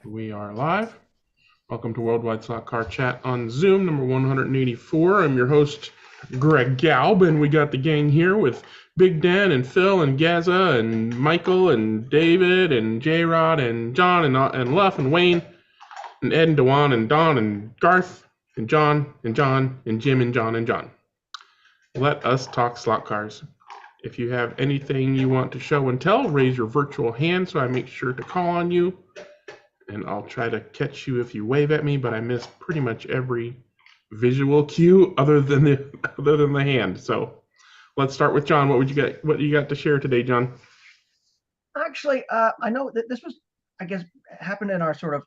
We are live. Welcome to Worldwide Slot Car Chat on Zoom, number 184. I'm your host, Greg Galb, and we got the gang here with Big Dan and Phil and Gaza and Michael and David and J-Rod and John and Luff and Wayne and Ed and Dewan and Don and Garth and John and John and Jim and John and John. Let us talk slot cars. If you have anything you want to show and tell, raise your virtual hand so I make sure to call on you. And I'll try to catch you if you wave at me, but I miss pretty much every visual cue other than the hand. So let's start with John. What you got to share today, John? Actually, I know that this was, I guess, happened in our sort of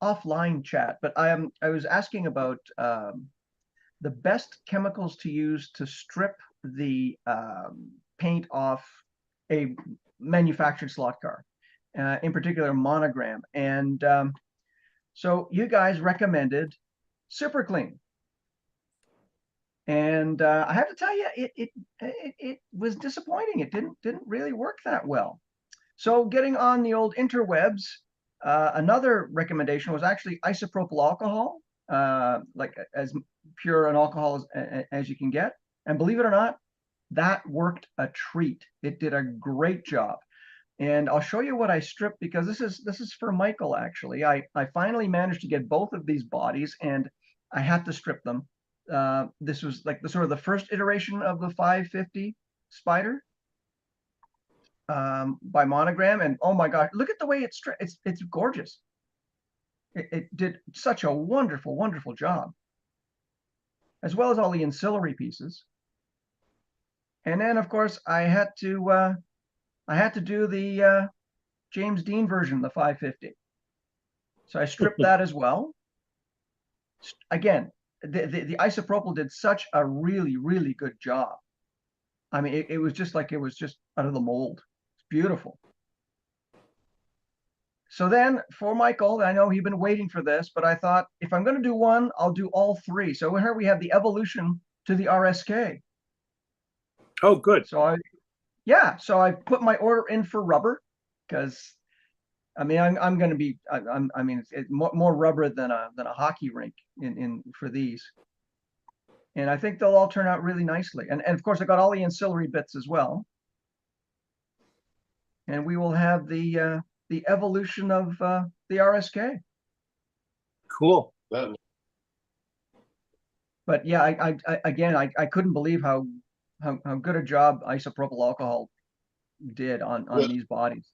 offline chat, but I was asking about the best chemicals to use to strip the paint off a manufactured slot car, in particular monogram. And so you guys recommended Super Clean. And I have to tell you, it was disappointing. It didn't really work that well. So getting on the old interwebs, another recommendation was actually isopropyl alcohol, like as pure an alcohol as you can get. And believe it or not, that worked a treat. It did a great job. And I'll show you what I stripped because this is for Michael actually. I finally managed to get both of these bodies and I had to strip them. This was like the sort of the first iteration of the 550 Spider by Monogram, and oh my gosh, look at the way it's gorgeous. It did such a wonderful job, as well as all the ancillary pieces. And then of course I had to do the James Dean version, the 550. So I stripped that as well. Again, the isopropyl did such a really good job. I mean, it was just like it was just out of the mold. It's beautiful. So then for Michael, I know he'd been waiting for this, but I thought if I'm going to do one, I'll do all three. So here we have the evolution to the RSK. Oh, good. So I put my order in for rubber because I mean, I'm going to be, I mean, it's more rubber than a hockey rink in for these, and I think they'll all turn out really nicely. And of course, I got all the ancillary bits as well, and we will have the evolution of the RSK. Cool. But yeah, I couldn't believe how good a job isopropyl alcohol did on these bodies.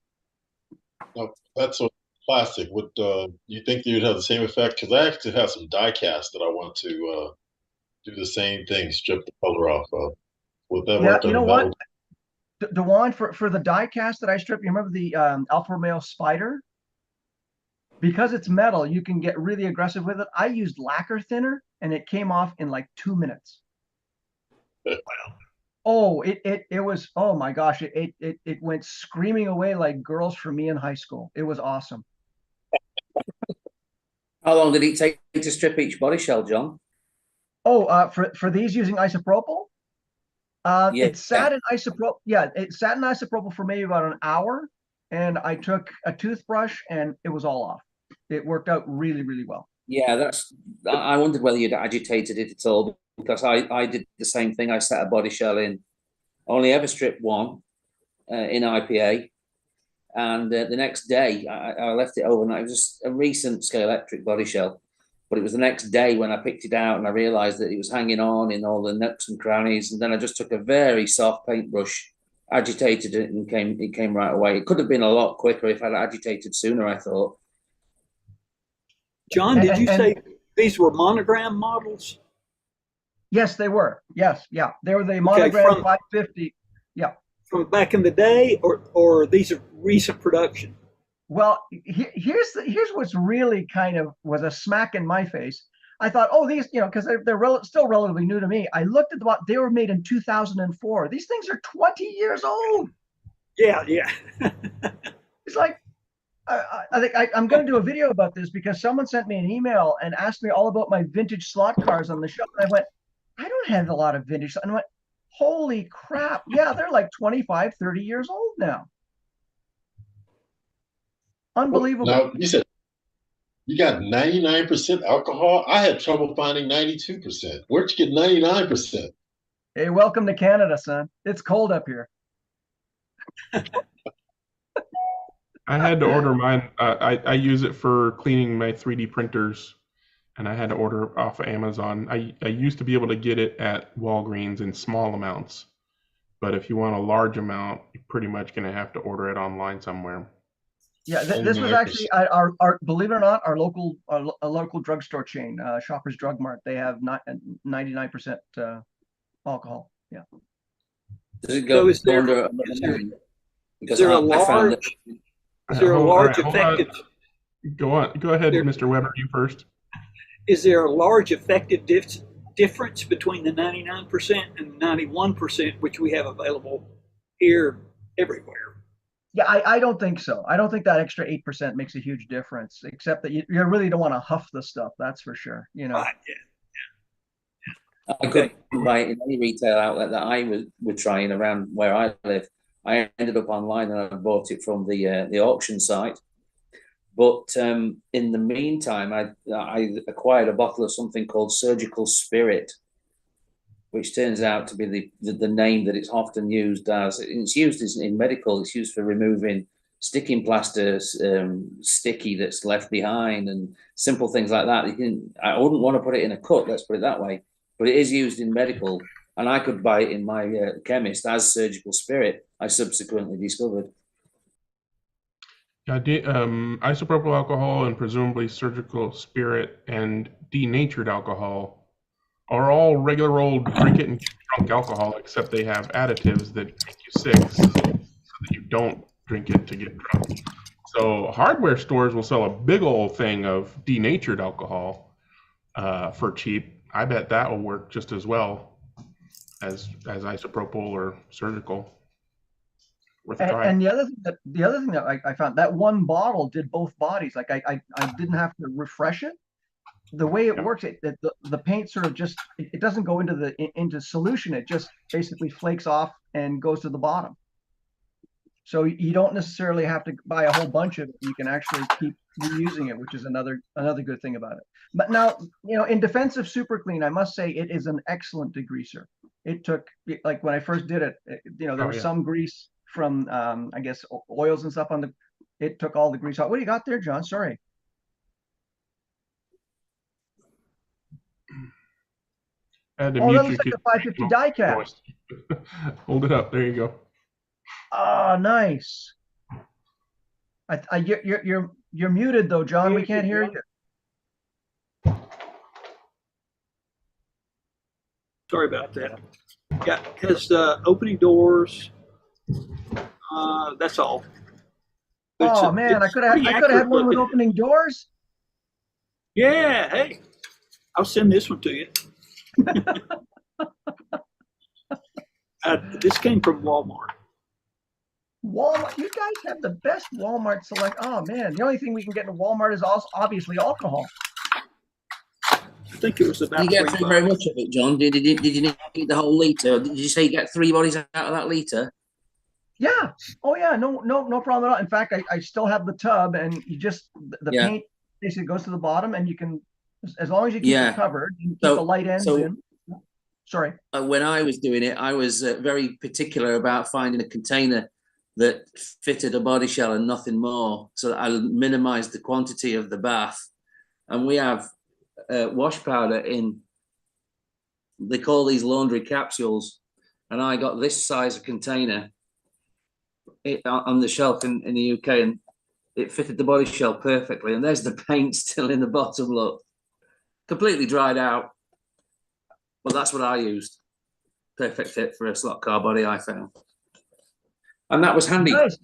No, that's a classic. Would you think you'd have the same effect? Because I actually have some die cast that I want to do the same thing, strip the color off of. Would that Yeah, work you on the know metal? what? Dewan, for the die cast that I stripped, you remember the Alfa Romeo Spider? Because it's metal, you can get really aggressive with it. I used lacquer thinner and it came off in like 2 minutes. Oh, it was, oh my gosh, it went screaming away like girls from me in high school. It was awesome. How long did it take to strip each body shell, John? Oh, for these using isopropyl, Yeah. it sat in isopropyl. Yeah, it sat in isopropyl for maybe about an hour, and I took a toothbrush and it was all off. It worked out really well. Yeah, that's. I wondered whether you'd agitated it at all because I did the same thing. I set a body shell in. Only ever stripped one in IPA, and the next day I left it overnight. It was just a recent scale electric body shell, but it was the next day when I picked it out and I realised that it was hanging on in all the nooks and crannies. And then I just took a very soft paintbrush, agitated it, and it came right away. It could have been a lot quicker if I'd agitated sooner, I thought. John, did you And say these were monogram models? yes, they were. Yes, yeah, they were the Okay, Monogram 550. Yeah. from back in the day, or these are recent production? Well, here's what's really kind of was a smack in my face. I thought, oh, these, because they're still relatively new to me. I looked at what they were made in 2004. These things are 20 years old. Yeah. It's like I think I'm going to do a video about this because someone sent me an email and asked me all about my vintage slot cars on the show, and I went, I don't have a lot of vintage. And I went, holy crap, yeah, they're like 25, 30 years old now. Unbelievable. Now, you said you got 99% alcohol. I had trouble finding 92%. Where'd you get 99%? Hey, welcome to Canada, son. It's cold up here. I had to order mine. I use it for cleaning my 3D printers, and I had to order off of Amazon. I used to be able to get it at Walgreens in small amounts, but if you want a large amount, you're pretty much going to have to order it online somewhere. Yeah, this was actually our believe it or not, our local drugstore chain, Shoppers Drug Mart. They have 99% alcohol. Yeah. Does it So go is there- under is there- because is there a I found large, that is there a All right, large hold on. effective, Go on. Go ahead, There- Mr. Weber. You first. is there a large effective difference between the 99% and 91%, which we have available here everywhere? Yeah, I don't think so. I don't think that extra 8% makes a huge difference, except that you really don't want to huff the stuff. That's for sure. You know. Right, yeah. I couldn't buy it in any retail outlet that I was trying around where I live. I ended up online and I bought it from the auction site. But in the meantime, I acquired a bottle of something called Surgical Spirit, which turns out to be the name that it's often used as. It's used in medical. It's used for removing sticking plasters, sticky that's left behind, and simple things like that. I wouldn't want to put it in a cut. Let's put it that way. But it is used in medical, and I could buy it in my chemist as Surgical Spirit. I subsequently discovered. Yeah, isopropyl alcohol and presumably Surgical Spirit and denatured alcohol are all regular old drink it and get drunk alcohol, except they have additives that make you sick so that you don't drink it to get drunk. So hardware stores will sell a big old thing of denatured alcohol for cheap. I bet that will work just as well as isopropyl or surgical. Worth a try. And the other thing that I found, that one bottle did both bodies. Like I didn't have to refresh it. The way it works, the paint sort of just it doesn't go into solution. It just basically flakes off and goes to the bottom. So you don't necessarily have to buy a whole bunch of it. You can actually keep reusing it, which is another good thing about it. But now, in defense of Super Clean, I must say it is an excellent degreaser. It took, like when I first did it, there was some grease from I guess oils and stuff it took all the grease out. What do you got there, John? Sorry. That looks like the 550 die cast. Hold it up. There you go. Oh, nice. You're muted though, John. We can't hear you. Sorry about that. Yeah, has opening doors. That's all. But Oh man, I could have had one with opening doors. Yeah, hey, I'll send this one to you. This came from Walmart. Walmart, you guys have the best Walmart select. Oh man, the only thing we can get in Walmart is also obviously alcohol. I think it was about. Did you get through very much of it, John? Did you need the whole litre? Did you say you get 3 bodies out of that litre? Yeah. Oh yeah. No problem at all. In fact, I still have the tub, and you just the paint basically goes to the bottom, and you can, as long as you keep it covered, you keep the light ends in. Sorry. When I was doing it, I was very particular about finding a container that fitted a body shell and nothing more, so that I minimized the quantity of the bath. And we have wash powder in, they call these laundry capsules, and I got this size of container on the shelf in the UK, and it fitted the body shell perfectly. And there's the paint still in the bottom, look, completely dried out. Well, that's what I used. Perfect fit for a slot car body, I found. And that was handy. Nice.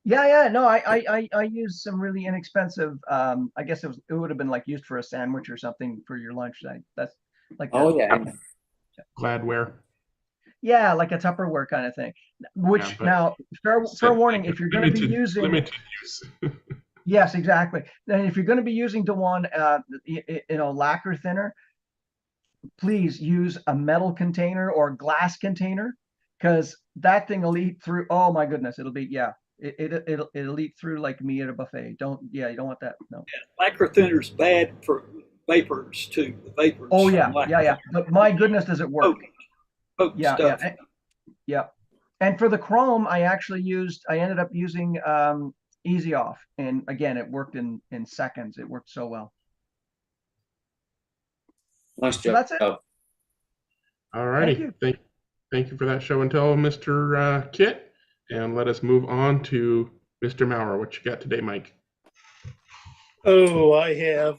Yeah. No, I used some really inexpensive. I guess it would have been like used for a sandwich or something for your lunch. That's like Gladware. Yeah, like a Tupperware kind of thing. Which now, fair warning, if you're going to be using limited use. Yes, exactly. And if you're going to be using Dewan, lacquer thinner, please use a metal container or glass container, because that thing will eat through. Oh my goodness, it'll be it'll eat through like me at a buffet. You don't want that. No. Lacquer thinner's bad for vapors too. The vapors. Oh from lacquer yeah. But my goodness, does it work? potent Yeah, stuff. yeah. And for the chrome, I ended up using Easy Off, and again, it worked in seconds. It worked so well. Nice So job. that's it. All righty. Thank you for that show and tell, Mr. Kit. And let us move on to Mr. Maurer. What you got today, Mike? Oh, I have.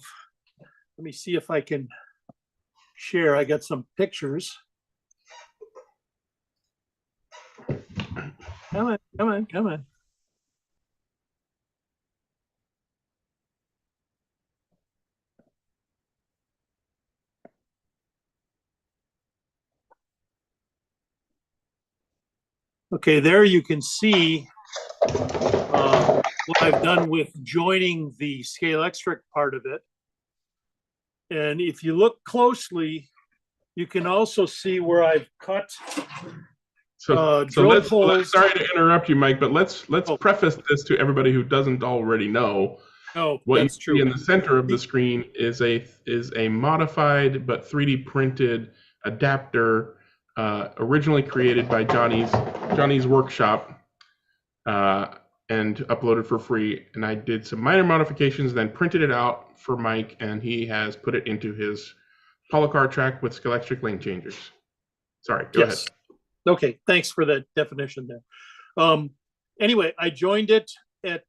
Let me see if I can share. I got some pictures. Come on. Okay, there you can see what I've done with joining the Scalextric part of it. And if you look closely, you can also see where I've cut drill holes. Sorry to interrupt you, Mike, but let's preface this to everybody who doesn't already know. What you see in the center of the screen is a modified but 3D printed adapter, originally created by Johnny's workshop, and uploaded for free. And I did some minor modifications, then printed it out for Mike, and he has put it into his Polycar track with Scalextric lane changers. Sorry, go ahead. Okay, thanks for that definition there. Anyway, I joined it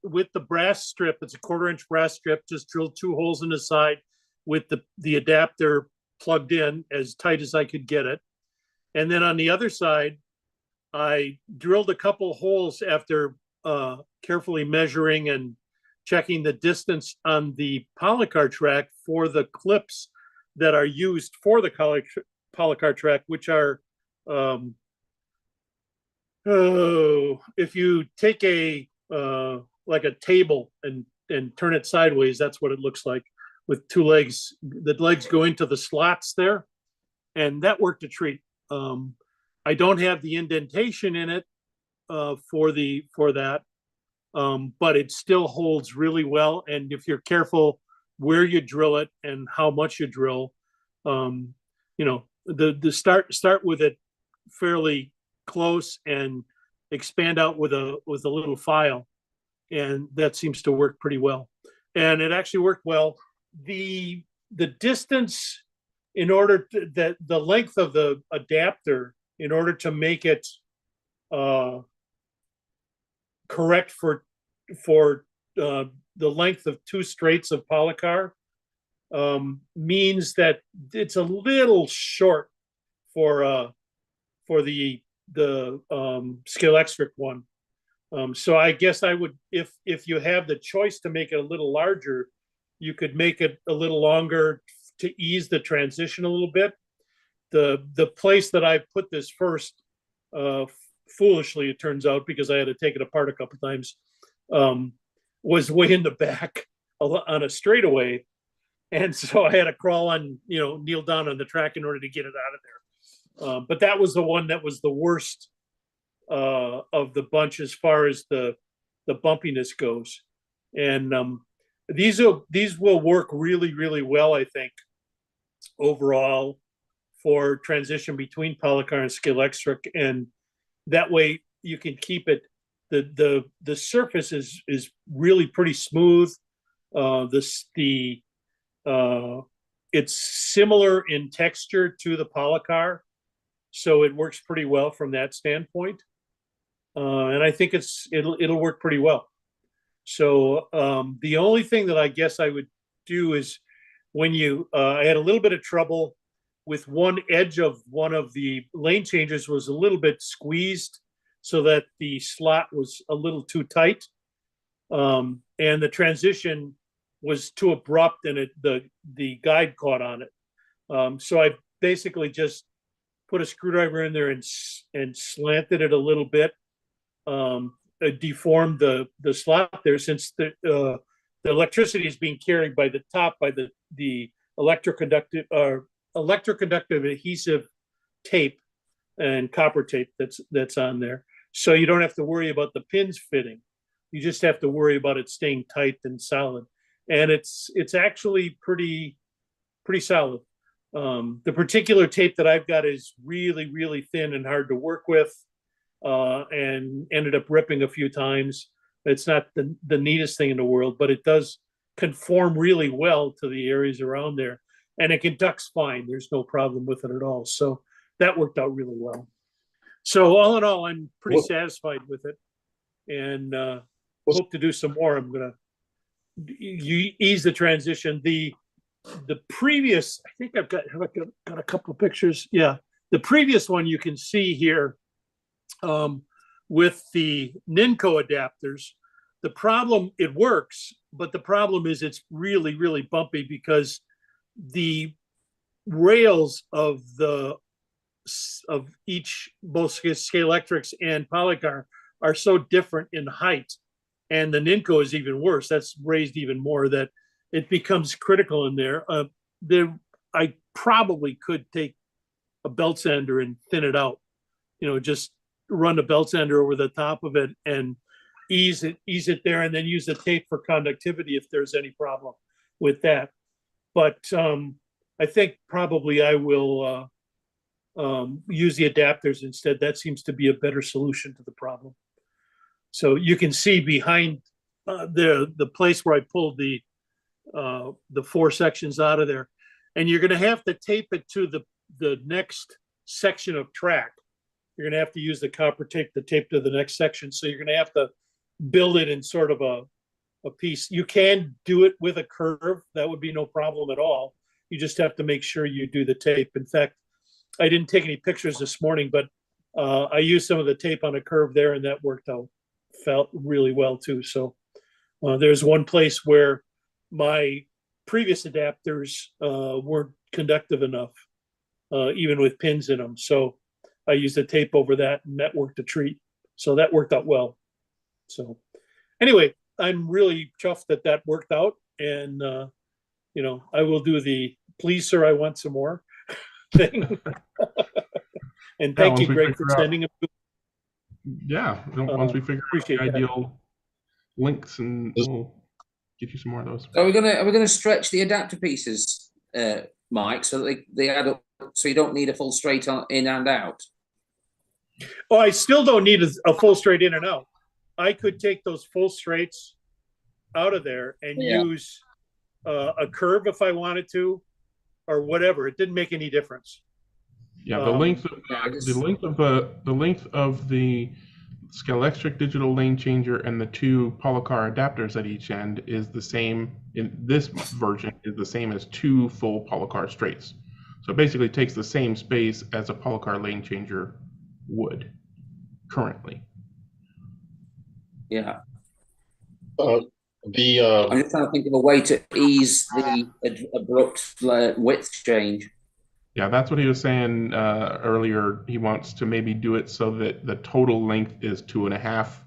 with the brass strip. It's a 1/4-inch brass strip. Just drilled 2 holes in the side with the adapter plugged in as tight as I could get it. And then on the other side, I drilled a couple holes after carefully measuring and checking the distance on the Polycar track for the clips that are used for the Polycar track, which are, if you take like a table and turn it sideways, that's what it looks like, with 2 legs. The legs go into the slots there, and that worked a treat. I don't have the indentation in it for that, but it still holds really well. And if you're careful where you drill it and how much you drill, the start with it fairly close and expand out with a little file, and that seems to work pretty well. And it actually worked well. The distance, in order to, the length of the adapter, in order to make it correct for the length of 2 straights of Polycar, means that it's a little short for the Scalextric one. So I guess I would, if you have the choice to make it a little larger, you could make it a little longer to ease the transition a little bit. The place that I put this first, foolishly, it turns out, because I had to take it apart a couple times, was way in the back on a straightaway. And so I had to crawl on, kneel down on the track in order to get it out of there. But that was the one that was the worst of the bunch as far as the bumpiness goes. And these will work really, really well, I think, overall, for transition between Polycar and Scalextric. And that way you can keep it, the surface is really pretty smooth. It's similar in texture to the Polycar, so it works pretty well from that standpoint. And I think it'll work pretty well. So the only thing that I guess I would do is, when I had a little bit of trouble with one edge of one of the lane changes was a little bit squeezed, so that the slot was a little too tight, and the transition was too abrupt, and the guide caught on it. So I basically just put a screwdriver in there and slanted it a little bit, deformed the slot there, since the electricity is being carried by the top by the electroconductive adhesive tape and copper tape that's on there. So you don't have to worry about the pins fitting. You just have to worry about it staying tight and solid. And it's actually pretty solid. The particular tape that I've got is really, really thin and hard to work with, and ended up ripping a few times. It's not the neatest thing in the world, but it does conform really well to the areas around there. And it conducts fine. There's no problem with it at all. So that worked out really well. So all in all, I'm pretty satisfied with it, and hope to do some more. I'm gonna ease the transition. The previous, I think I've got a couple of pictures. Yeah, the previous one you can see here, with the Ninco adapters. The problem, it works, but the problem is it's really, really bumpy because the rails of each, both Scalextrics and Polycar, are so different in height, and the Ninco is even worse. That's raised even more, that it becomes critical in there. I probably could take a belt sander and thin it out, just run the belt sander over the top of it and ease it there, and then use the tape for conductivity if there's any problem with that. But I think probably I will use the adapters instead. That seems to be a better solution to the problem. So you can see behind the place where I pulled the 4 sections out of there, and you're going to have to tape it to the next section of track. You're going to have to use the copper tape to tape to the next section. So you're going to have to build it in sort of a piece. You can do it with a curve. That would be no problem at all. You just have to make sure you do the tape. In fact, I didn't take any pictures this morning, but I used some of the tape on a curve there, and that felt really well too. So there's one place where my previous adapters weren't conductive enough, even with pins in them. So I used the tape over that, and that worked a treat. So that worked out well. So anyway, I'm really chuffed that worked out. And, I will do the please, sir, I want some more thing. And thank you, Greg, for sending them. Yeah, once we figure out the ideal links, and This- we'll get you some more of those. Are we gonna stretch the adapter pieces, Mike, so that they add up, so you don't need a full straight in and out? Oh, I still don't need a full straight in and out. I could take those full straights out of there and use a curve if I wanted to, or whatever. It didn't make any difference. Yeah, the length of the Scalextric digital lane changer and the 2 Polycar adapters at each end is the same in this version, is the same as 2 full Polycar straights. So it basically takes the same space as a Polycar lane changer would currently. Yeah. I'm just trying to think of a way to ease the abrupt width change. Yeah, that's what he was saying earlier. He wants to maybe do it so that the total length is 2.5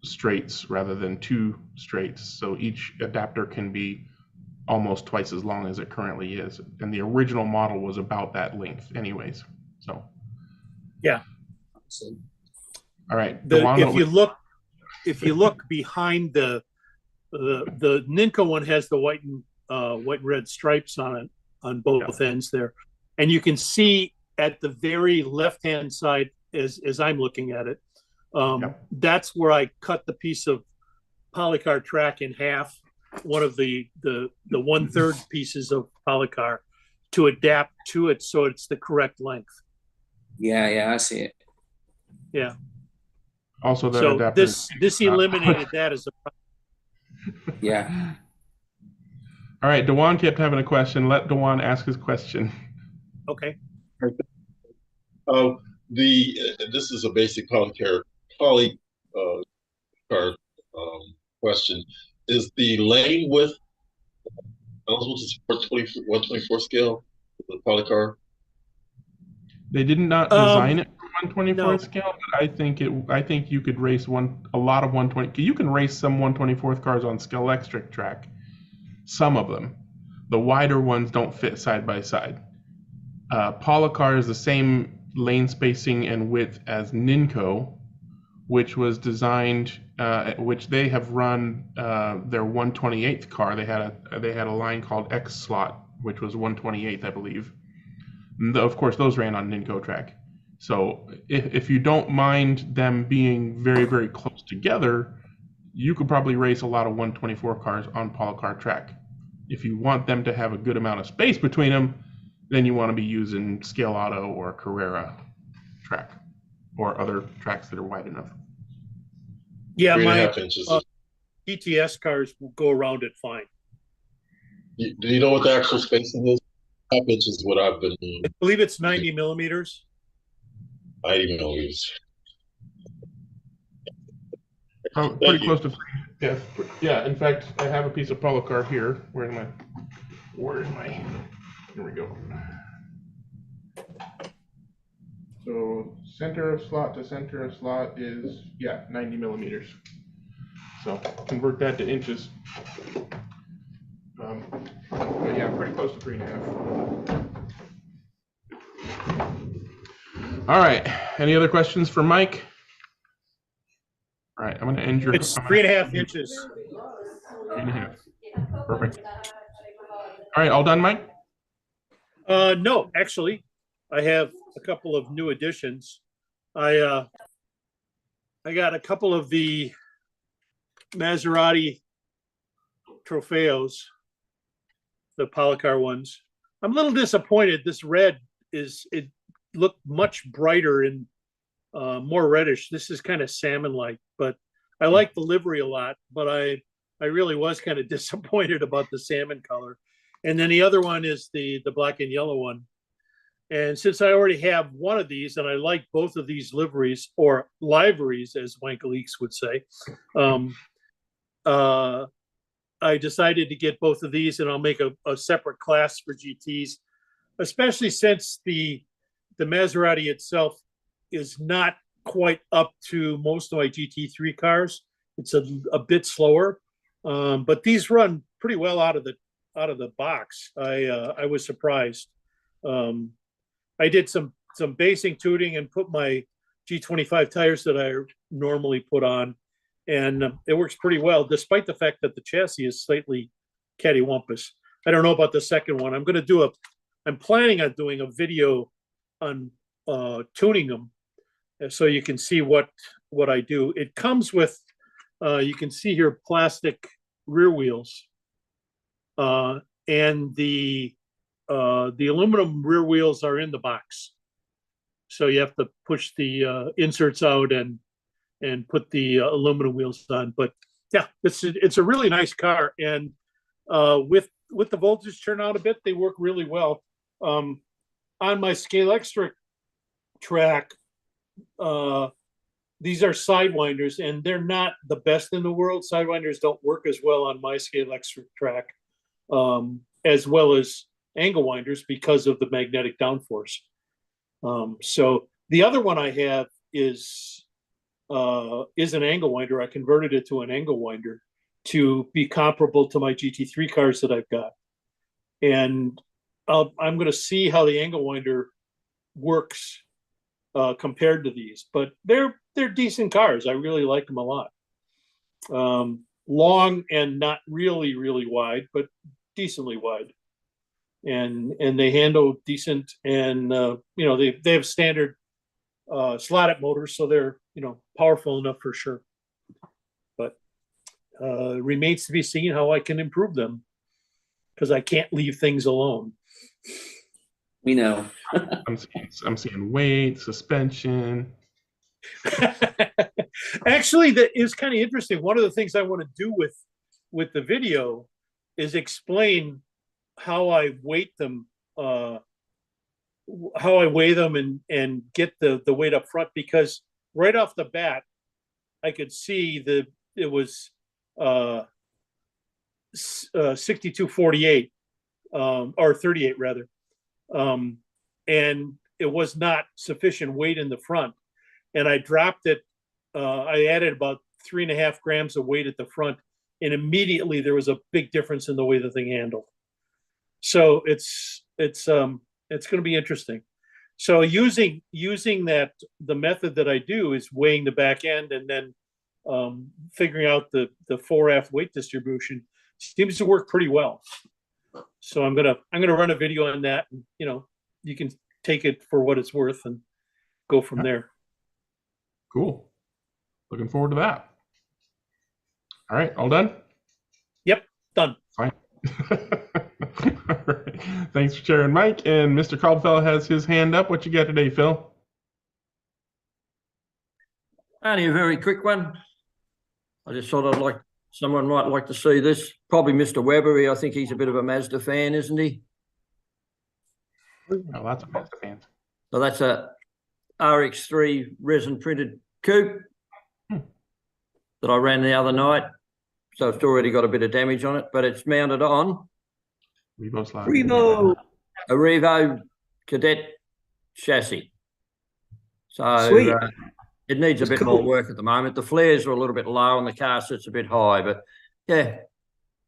straights rather than 2 straights. So each adapter can be almost twice as long as it currently is. And the original model was about that length anyways. So. Yeah. All right. If you look behind the Ninco one has the white and red stripes on it on both ends there, and you can see at the very left hand side as I'm looking at it, that's where I cut the piece of Polycar track in half, one of the 1/3 pieces of Polycar, to adapt to it so it's the correct length. Yeah, I see it. Yeah. Also, that so adapter this eliminated that as a problem. Yeah. All right, Dewan kept having a question. Let Dewan ask his question. Okay. This is a basic Polycar question. Is the lane width eligible to support 124 scale with the Polycar? They did not design it for 124 no. scale, but I think you could race a lot of 120. You can race some 124th cars on Scalextric track. Some of them. The wider ones don't fit side by side. Polycar is the same lane spacing and width as Ninco, which was designed, which they have run their 128th car. They had a line called X Slot, which was 128th, I believe. And of course, those ran on Ninco track. So if you don't mind them being very, very close together, you could probably race a lot of 124 cars on Paul Car track. If you want them to have a good amount of space between them, then you want to be using Scale Auto or Carrera track or other tracks that are wide enough. Yeah, 3.5 inches. GTS cars will go around it fine. Do you know what the actual spacing is? 3.5 inches is what I've been doing. I believe it's 90 millimeters. 90 millimeters. Pretty close to 3. Yeah, yeah. In fact, I have a piece of Polycar here. Where is my? Here we go. So center of slot to center of slot is 90 millimeters. So convert that to inches. But yeah, pretty close to 3.5. All right. Any other questions for Mike? All right, I'm going to end your. It's 3.5 inches. 3.5. Perfect. All right, all done, Mike? No, actually, I have a couple of new additions. I got a couple of the Maserati Trofeos, the Polycar ones. I'm a little disappointed. This red it looked much brighter and more reddish. This is kind of salmon-like, but I like the livery a lot, but I really was kind of disappointed about the salmon color. And then the other one is the black and yellow one. And since I already have one of these, and I like both of these liveries, or liveries, as Wankelix would say, I decided to get both of these, and I'll make a separate class for GTs, especially since the Maserati itself is not quite up to most of my GT3 cars. It's a bit slower, but these run pretty well out of the box. I was surprised. I did some basing tuning and put my G25 tires that I normally put on, and it works pretty well, despite the fact that the chassis is slightly cattywampus. I don't know about the second one. I'm planning on doing a video on tuning them, so you can see what I do. It comes with, you can see here, plastic rear wheels, and the aluminum rear wheels are in the box. So you have to push the inserts out and put the aluminum wheels on. But yeah, it's a really nice car, and with the voltage turned out a bit, they work really well. On my Scale Extra track, these are sidewinders, and they're not the best in the world. Sidewinders don't work as well on my Scale Extra track, as well as angle winders, because of the magnetic downforce. So the other one I have is an angle winder. I converted it to an angle winder to be comparable to my GT3 cars that I've got. And I'm going to see how the angle winder works compared to these, but they're decent cars. I really like them a lot. Long and not really, really wide, but decently wide. And they handle decent, and they have standard slotted motors, so they're powerful enough for sure. But remains to be seen how I can improve them, because I can't leave things alone. We know. I'm seeing weight, suspension. Actually, that is kind of interesting. One of the things I want to do with the video is explain how I weight them, how I weigh them and get the weight up front, because right off the bat, I could see that it was 6248, or 38 rather. And it was not sufficient weight in the front. And I dropped it, I added about 3.5 grams of weight at the front, and immediately there was a big difference in the way the thing handled. So it's going to be interesting. So using that, the method that I do is weighing the back end and then figuring out the 4F weight distribution seems to work pretty well. So I'm gonna run a video on that. And, you can take it for what it's worth and go from there. Cool. Looking forward to that. All right, all done? Yep, done. Fine. All right. Thanks for sharing, Mike. And Mr. Caldwell has his hand up. What you got today, Phil? Only a very quick one. I just thought someone might like to see this. Probably Mr. Weber. I think he's a bit of a Mazda fan, isn't he? Oh, lots of Mazda fans. So that's a RX3 resin printed coupe that I ran the other night. So it's already got a bit of damage on it, but it's mounted on Revo. a Revo Cadet chassis. So Sweet. it needs a bit more work at the moment. The flares are a little bit low and the car sits a bit high, but yeah,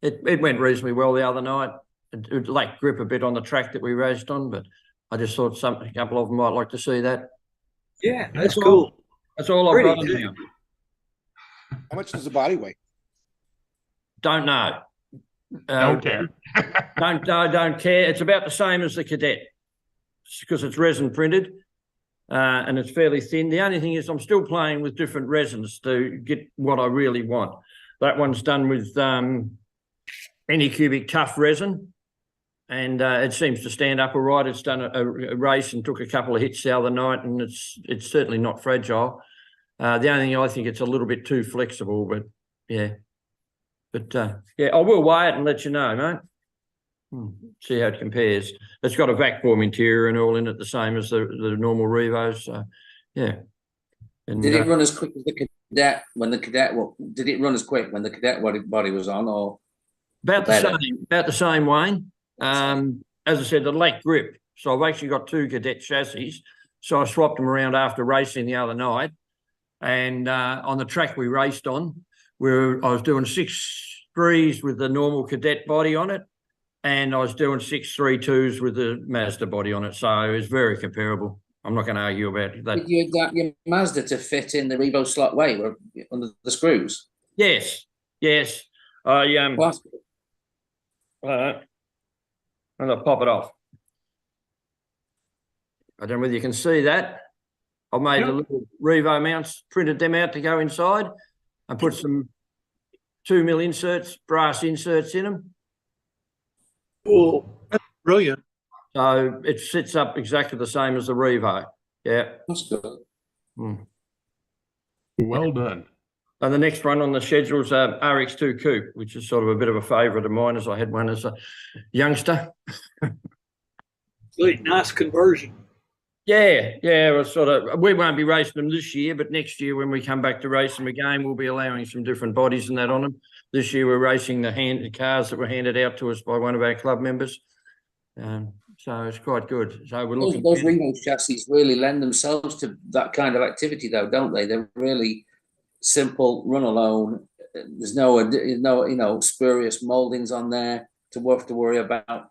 it went reasonably well the other night. It lacked grip a bit on the track that we raced on, but I just thought a couple of them might like to see that. Yeah, that's cool. That's all I've got now. How much does the body weigh? Don't know. Don't care. Don't care. It's about the same as the Cadet because it's resin printed and it's fairly thin. The only thing is I'm still playing with different resins to get what I really want. That one's done with Anycubic tough resin, and it seems to stand up all right. It's done a race and took a couple of hits the other night, and it's certainly not fragile. The only thing I think it's a little bit too flexible, but yeah. But yeah, I will weigh it and let you know, mate. See how it compares. It's got a vac form interior and all in it, the same as the normal Revos. So yeah. And, did it run as quick as the Cadet when the Cadet? Did it run as quick when the Cadet body was on, or about the same, Wayne? As I said, the lack grip. So I've actually got two Cadet chassis. So I swapped them around after racing the other night, and on the track we raced on, I was doing 6.3s with the normal Cadet body on it, and I was doing 6.32s with the Mazda body on it. So it's very comparable. I'm not going to argue about that. Did you adapt your Mazda to fit in the Revo slot weight under the screws? Yes. I'm going to pop it off. I don't know whether you can see that. I made the little Revo mounts, printed them out to go inside, and put some 2mm inserts, brass inserts in them. Cool. That's brilliant. So it sits up exactly the same as the Revo. Yeah. That's good. Well done. And the next one on the schedule is RX2 Coupe, which is sort of a bit of a favourite of mine, as I had one as a youngster. Sweet, nice conversion. Yeah, we won't be racing them this year, but next year when we come back to race them again, we'll be allowing some different bodies and that on them. This year we're racing the cars that were handed out to us by one of our club members. So it's quite good. So we're looking. Those Revo chassis really lend themselves to that kind of activity, though, don't they? They're really simple, run alone. There's no spurious mouldings on there to worry about.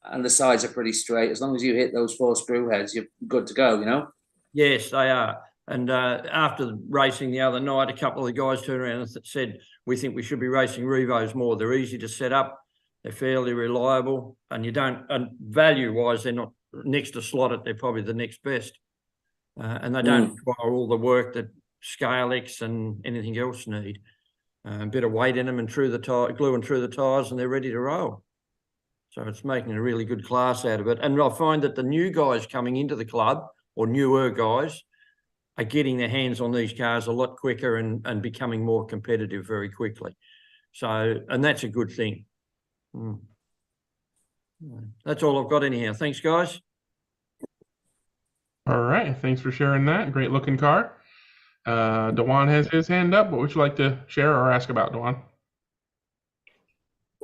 And the sides are pretty straight. As long as you hit those 4 screw heads, you're good to go, Yes, they are. And after racing the other night, a couple of the guys turned around and said, we think we should be racing Revos more. They're easy to set up. They're fairly reliable. And and value-wise, they're not next to slot it. They're probably the next best. And they don't require all the work that Scalex and anything else need. A bit of weight in them and glue and through the tyres, and they're ready to roll. So it's making a really good class out of it. And I find that the new guys coming into the club, or newer guys, are getting their hands on these cars a lot quicker and becoming more competitive very quickly. So, and that's a good thing. That's all I've got anyhow. Thanks, guys. All right. Thanks for sharing that. Great looking car. Dewan has his hand up. What would you like to share or ask about, Dewan?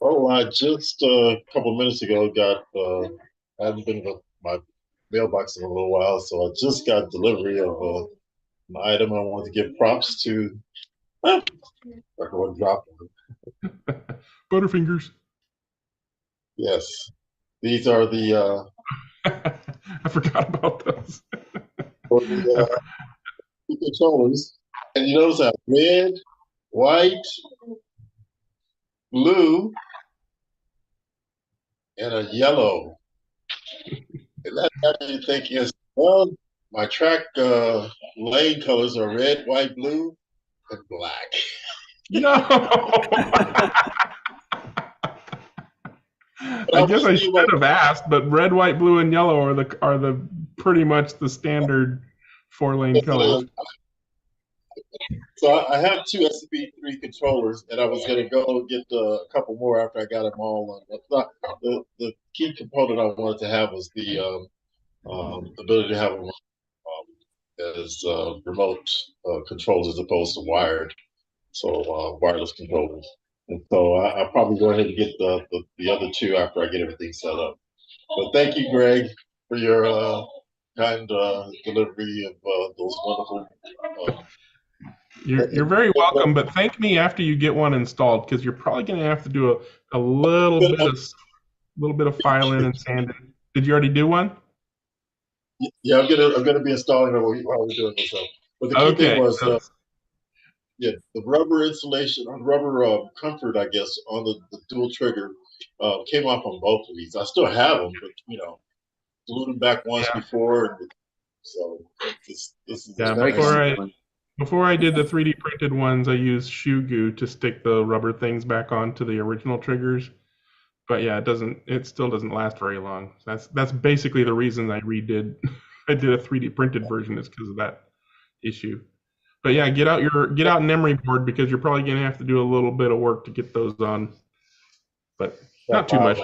Well, I just a couple of minutes ago I haven't been to my mailbox in a little while, so I just got delivery of an item I want to give props to. I want to drop them. Butterfingers. Yes, these are the I forgot about those. for the controllers. And you notice that red, white, blue, and a yellow. And that got me thinking, well, my track lane colors are red, white, blue, and black. No. I guess I should have asked, but red, white, blue, and yellow are the pretty much the standard 4-lane colors. So I have two SCP-3 controllers, and I was going to go get a couple more after I got them all. The key component I wanted to have was the ability to have them as remote controls as opposed to wired, so wireless controllers. And so I'll probably go ahead and get the other two after I get everything set up. But thank you, Greg, for your kind delivery of those wonderful. You're very welcome, but thank me after you get one installed, because you're probably going to have to do a little bit of filing and sanding. Did you already do one? Yeah, I'm gonna be installing it while we're doing this. But the key thing was the rubber insulation, rubber comfort, I guess, on the dual trigger came off on both of these. I still have them, but glued them back once before, and so this is before I did the 3D printed ones, I used shoe goo to stick the rubber things back onto the original triggers. But yeah, it still doesn't last very long. That's basically the reason I did a 3D printed version, is because of that issue. But yeah, get out an emery board, because you're probably gonna have to do a little bit of work to get those on. But not too much.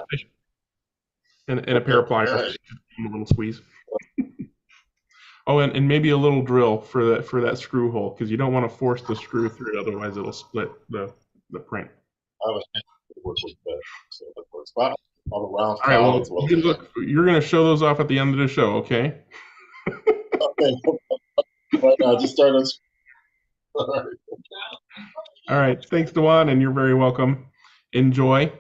And a pair of pliers, a little squeeze. Oh, and maybe a little drill for that screw hole, because you don't want to force the screw through it, otherwise it'll split the print. I was work with that, so that works. All around. All right, well, you're going to show those off at the end of the show, okay? Okay. Right now, just start us. All right, thanks, Dewan, and you're very welcome. Enjoy.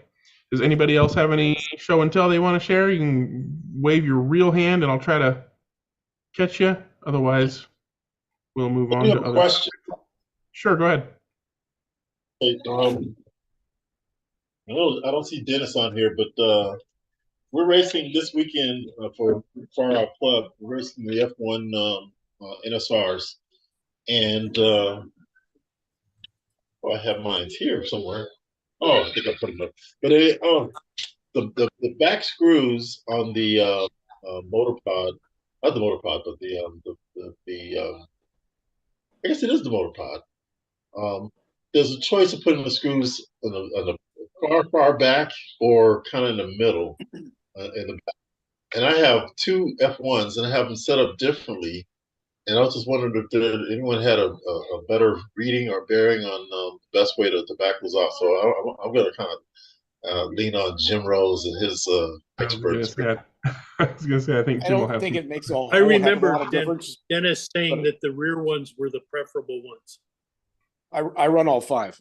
Does anybody else have any show and tell they want to share? You can wave your real hand, and I'll try to catch you. Otherwise, we'll move on to other question. Sure, go ahead. Hey, I don't see Dennis on here, but we're racing this weekend for our club. We're racing the F1 NSRs, and I have mine here somewhere. Oh, I think I put them up. But the back screws on the motor pod, not the motor pod, but I guess it is the motor pod. There's a choice of putting the screws on the far back or kind of in the middle in the back. And I have two F1s, and I have them set up differently. And I was just wondering if anyone had a better reading or bearing on the best way to back those off. So I'm going to kind of lean on Jim Rose and his experts. I was going to say, I think Jim will have. It makes a whole I remember lot of difference. Dennis saying that the rear ones were the preferable ones. I run all 5.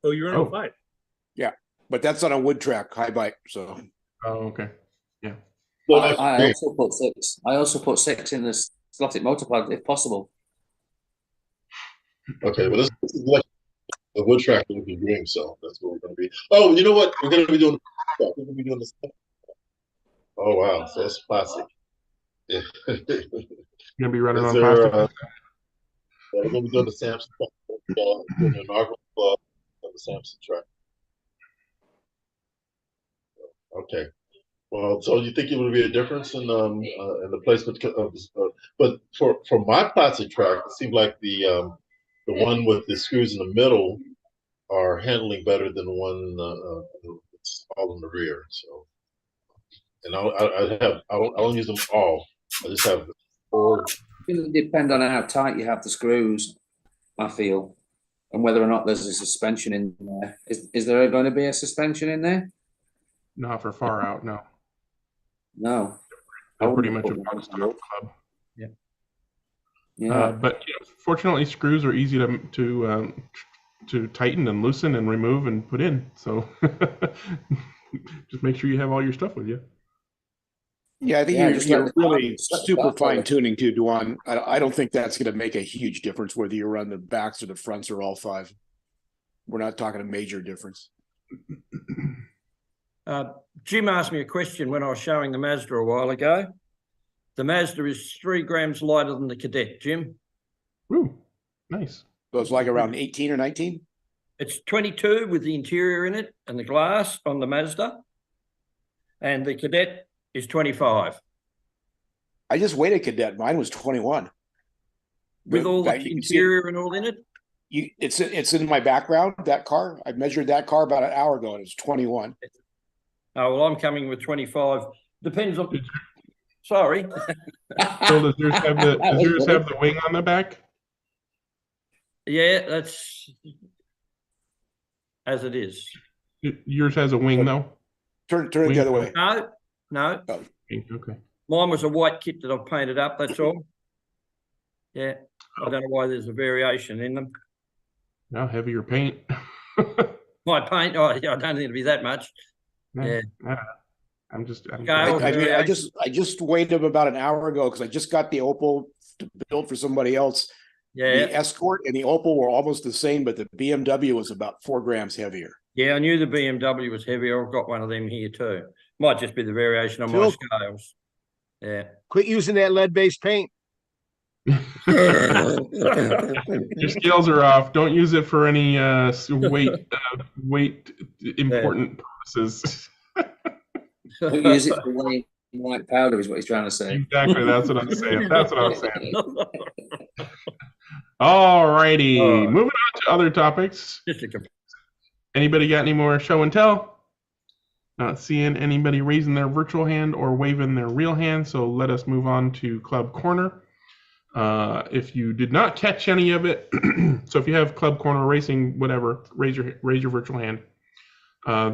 Oh, you run all 5? Yeah, but that's on a wood track, high bite. So. Oh, okay. Yeah. I also put 6. I also put 6 in the slotted motor pod if possible. Okay, well, this is like the wood track that we'll be doing, so that's what we're going to be. Oh, you know what? We're going to be doing. We're going to be doing this. Oh wow, so that's plastic. Yeah. You're gonna be running on plastic. We're gonna be doing the Samson the inaugural club of the Samson track. Okay. Well, so you think it would be a difference in the placement of but for my plastic track, it seemed like the one with the screws in the middle are handling better than the one that's all in the rear. So. And I don't use them all. I just have 4. It'll depend on how tight you have the screws, I feel, and whether or not there's a suspension in there. Is there going to be a suspension in there? Not for far out, no. No. They're pretty much a box club. Yeah. Yeah. But fortunately, screws are easy to tighten and loosen and remove and put in. So just make sure you have all your stuff with you. Yeah, I think Yeah, you're, just let you're the car- really just let the super car tell fine you. tuning too, Duan. I don't think that's going to make a huge difference whether you run the backs or the fronts or all five. We're not talking a major difference. Jim asked me a question when I was showing the Mazda a while ago. The Mazda is 3 grams lighter than the Cadet, Jim. Ooh, nice. So it's like around 18 or 19. It's 22 with the interior in it and the glass on the Mazda. And the Cadet is 25. I just weighed a Cadet. Mine was 21. With all the You can see it. interior and all in it? It's in my background, that car. I measured that car about an hour ago and it's 21. Oh, well, I'm coming with 25. Depends on... Sorry. Phil, does yours have the wing on the back? Yeah, that's as it is. Yours has a wing though? Turn it the other way. No. Okay. Mine was a white kit that I've painted up, that's all. Yeah. I don't know why there's a variation in them. Now heavier paint. My paint, I don't think it'd be that much. Yeah. I'm I just weighed them about an hour ago because I just got the Opel to build for somebody else. Yeah. The Escort and the Opel were almost the same, but the BMW was about 4 grams heavier. Yeah, I knew the BMW was heavier. I've got one of them here too. Might just be the variation on my Phil, scales. Yeah. quit using that lead-based paint. Your scales are off. Don't use it for any weight important purposes. Don't use it for weighing white powder is what he's trying to say. Exactly. That's what I'm saying. All righty. Moving on to other topics. Anybody got any more show and tell? Not seeing anybody raising their virtual hand or waving their real hand, so let us move on to Club Corner. If you did not catch any of it, so if you have Club Corner racing, whatever, raise your virtual hand.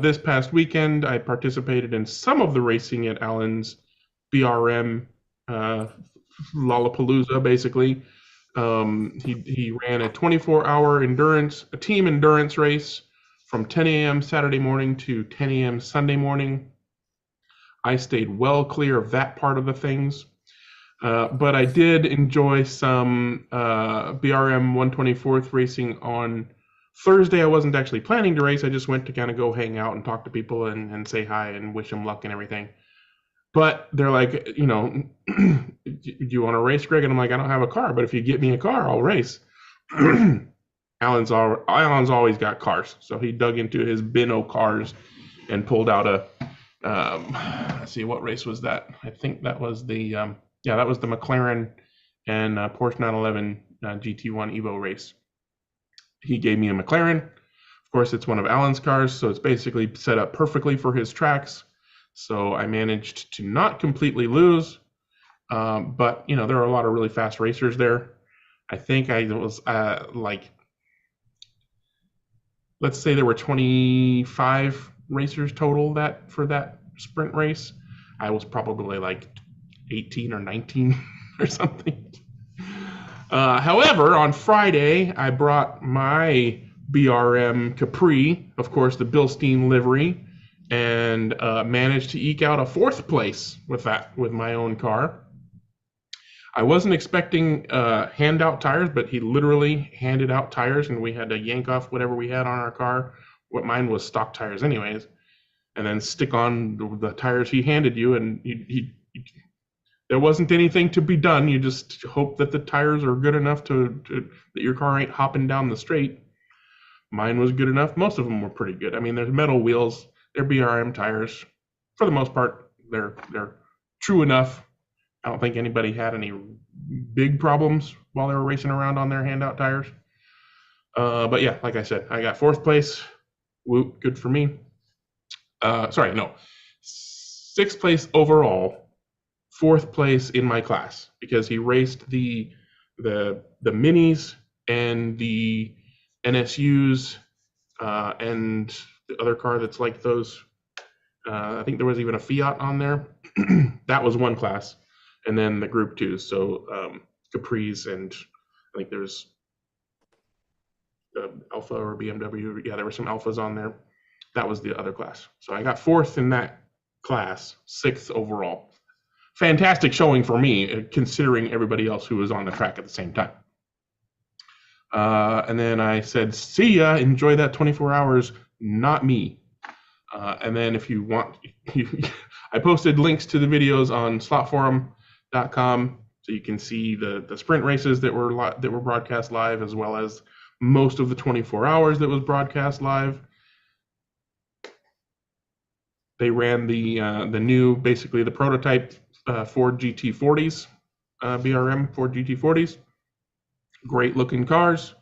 This past weekend, I participated in some of the racing at Allen's BRM Lollapalooza, basically. He ran a 24-hour team endurance race from 10 a.m. Saturday morning to 10 a.m. Sunday morning. I stayed well clear of that part of the things. But I did enjoy some BRM 124th racing on Thursday. I wasn't actually planning to race. I just went to kind of go hang out and talk to people and say hi and wish them luck and everything. But they're like, you know, do you want to race, Greg? And I'm like, I don't have a car, but if you get me a car, I'll race. Alan's always got cars. So he dug into his bin of cars and pulled out a, let's see, what race was that? I think that was the, that was the McLaren and Porsche 911 GT1 Evo race. He gave me a McLaren. Of course, it's one of Alan's cars, so it's basically set up perfectly for his tracks. So I managed to not completely lose, but you know, there are a lot of really fast racers there. I think I was let's say there were 25 racers total for that sprint race. I was probably like 18 or 19 or something. However, on Friday, I brought my BRM Capri, of course, the Bilstein livery, and managed to eke out a 4th place with my own car. I wasn't expecting handout tires, but he literally handed out tires, and we had to yank off whatever we had on our car. What mine was stock tires anyways, and then stick on the tires he handed you, and there wasn't anything to be done. You just hope that the tires are good enough that your car ain't hopping down the straight. Mine was good enough. Most of them were pretty good. I mean, there's metal wheels. They're BRM tires. For the most part, they're true enough. I don't think anybody had any big problems while they were racing around on their handout tires. But yeah, like I said, I got 4th place. Whoop, good for me. 6th place overall, 4th place in my class, because he raced the minis and the NSUs and the other car that's like those. I think there was even a Fiat on there. That was one class. And then the group 2, so Capris, and I think there's Alpha or BMW. Yeah, there were some Alphas on there. That was the other class. So I got 4th in that class, 6th overall. fantastic showing for me, considering everybody else who was on the track at the same time. And then I said, see ya, enjoy that 24 hours, not me. And then if you want, I posted links to the videos on slotforum.com, so you can see the sprint races that were broadcast live, as well as most of the 24 hours that was broadcast live. They ran the new, basically the prototype Ford GT40s, BRM Ford GT40s. Great looking cars.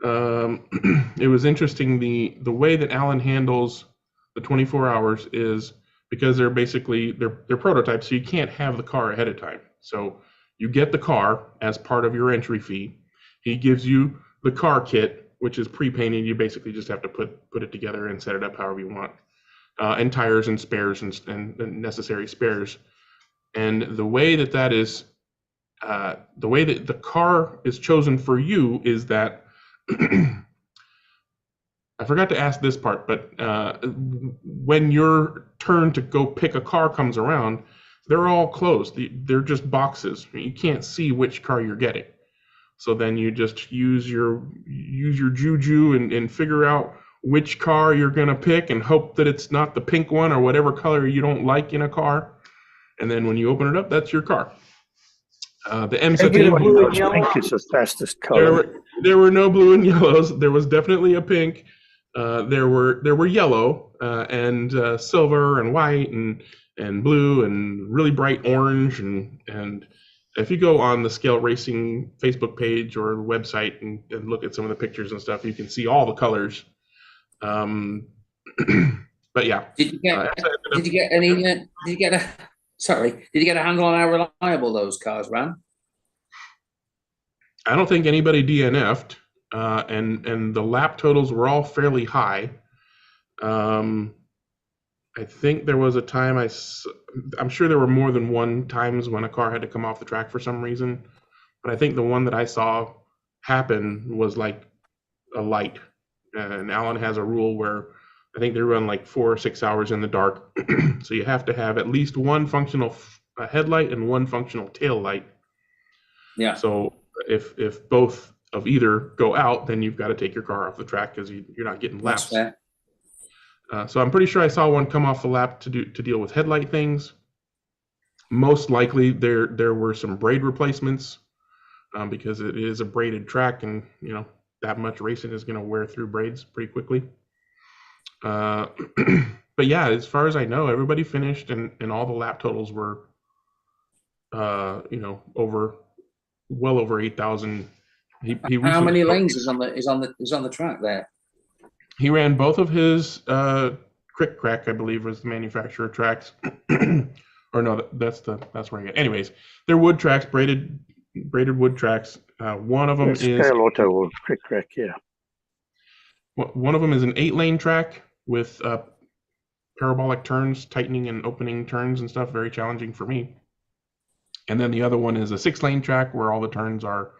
It was interesting, the way that Alan handles the 24 hours is because they're basically they're prototypes, so you can't have the car ahead of time. So you get the car as part of your entry fee. He gives you the car kit, which is pre-painted. You basically just have to put it together and set it up however you want, and tires and spares and necessary spares. And the way that is, the way that the car is chosen for you is that I forgot to ask this part, but when your turn to go pick a car comes around, they're all closed. They're just boxes. You can't see which car you're getting. So then you just use your juju and figure out which car you're gonna pick and hope that it's not the pink one or whatever color you don't like in a car. And then when you open it up, that's your car. The M17 Pink is the fastest color. There were no blue and yellows. There was definitely a pink. There were yellow and silver and white and blue and really bright orange and if you go on the Scale Racing Facebook page or website and look at some of the pictures and stuff, you can see all the colors. But yeah. Did you get a handle on how reliable those cars ran? I don't think anybody DNF'd, and the lap totals were all fairly high. I think there was a time I'm sure there were more than one times when a car had to come off the track for some reason, but I think the one that I saw happen was like a light. And Alan has a rule where I think they run like 4 or 6 hours in the dark, so you have to have at least one functional headlight and one functional tail light. Yeah. So if both of either go out, then you've got to take your car off the track because you're not getting laps. So I'm pretty sure I saw one come off the lap to deal with headlight things. Most likely there were some braid replacements because it is a braided track, and that much racing is going to wear through braids pretty quickly. But yeah, as far as I know, everybody finished, and all the lap totals were well over 8,000. How many lanes is on the track there? He ran both of his Crick Crack, I believe, was the manufacturer tracks. Or no, that's where I get. Anyways, they're wood tracks, braided wood tracks. One of them is Scale Auto or Crick Crack, yeah. One of them is an 8-lane track with parabolic turns, tightening and opening turns and stuff. Very challenging for me. And then the other one is a 6-lane track where all the turns are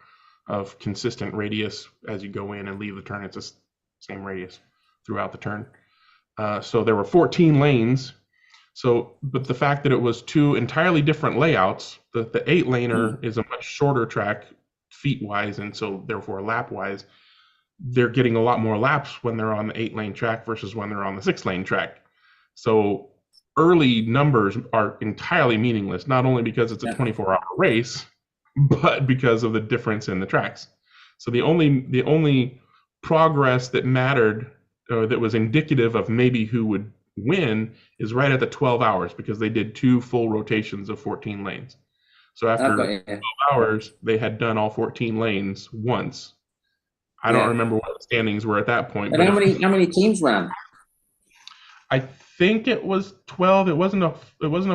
of consistent radius as you go in and leave the turn. It's the same radius throughout the turn. So there were 14 lanes. But the fact that it was 2 entirely different layouts, the 8-laner is a much shorter track feet-wise, and so therefore lap-wise, they're getting a lot more laps when they're on the 8-lane track versus when they're on the 6-lane track. So early numbers are entirely meaningless, not only because it's a 24-hour race, but because of the difference in the tracks. So the only progress that mattered, or that was indicative of maybe who would win, is right at the 12 hours, because they did 2 full rotations of 14 lanes. So after 12 hours, they had done all 14 lanes once. I don't remember what the standings were at that point. And how many teams ran? I think it was 12. It wasn't a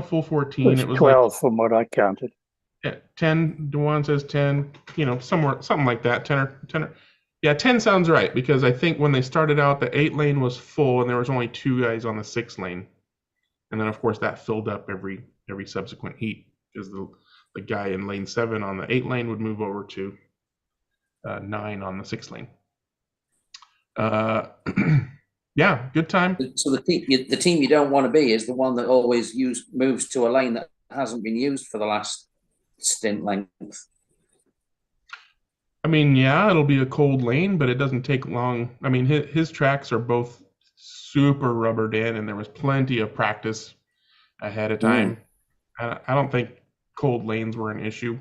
full 14. It was 12 from what I counted. Yeah, 10. Dewan says 10. Somewhere something like that. 10 or yeah, 10 sounds right, because I think when they started out, the 8-lane was full and there was only 2 guys on the 6-lane, and then of course that filled up every subsequent heat, because the guy in lane 7 on the 8-lane would move over to 9 on the 6-lane. Yeah, good time. So the team you don't want to be is the one that always moves to a lane that hasn't been used for the last stint length. I mean, yeah, it'll be a cold lane, but it doesn't take long. I mean, his tracks are both super rubbered in, and there was plenty of practice ahead of time. I don't think cold lanes were an issue,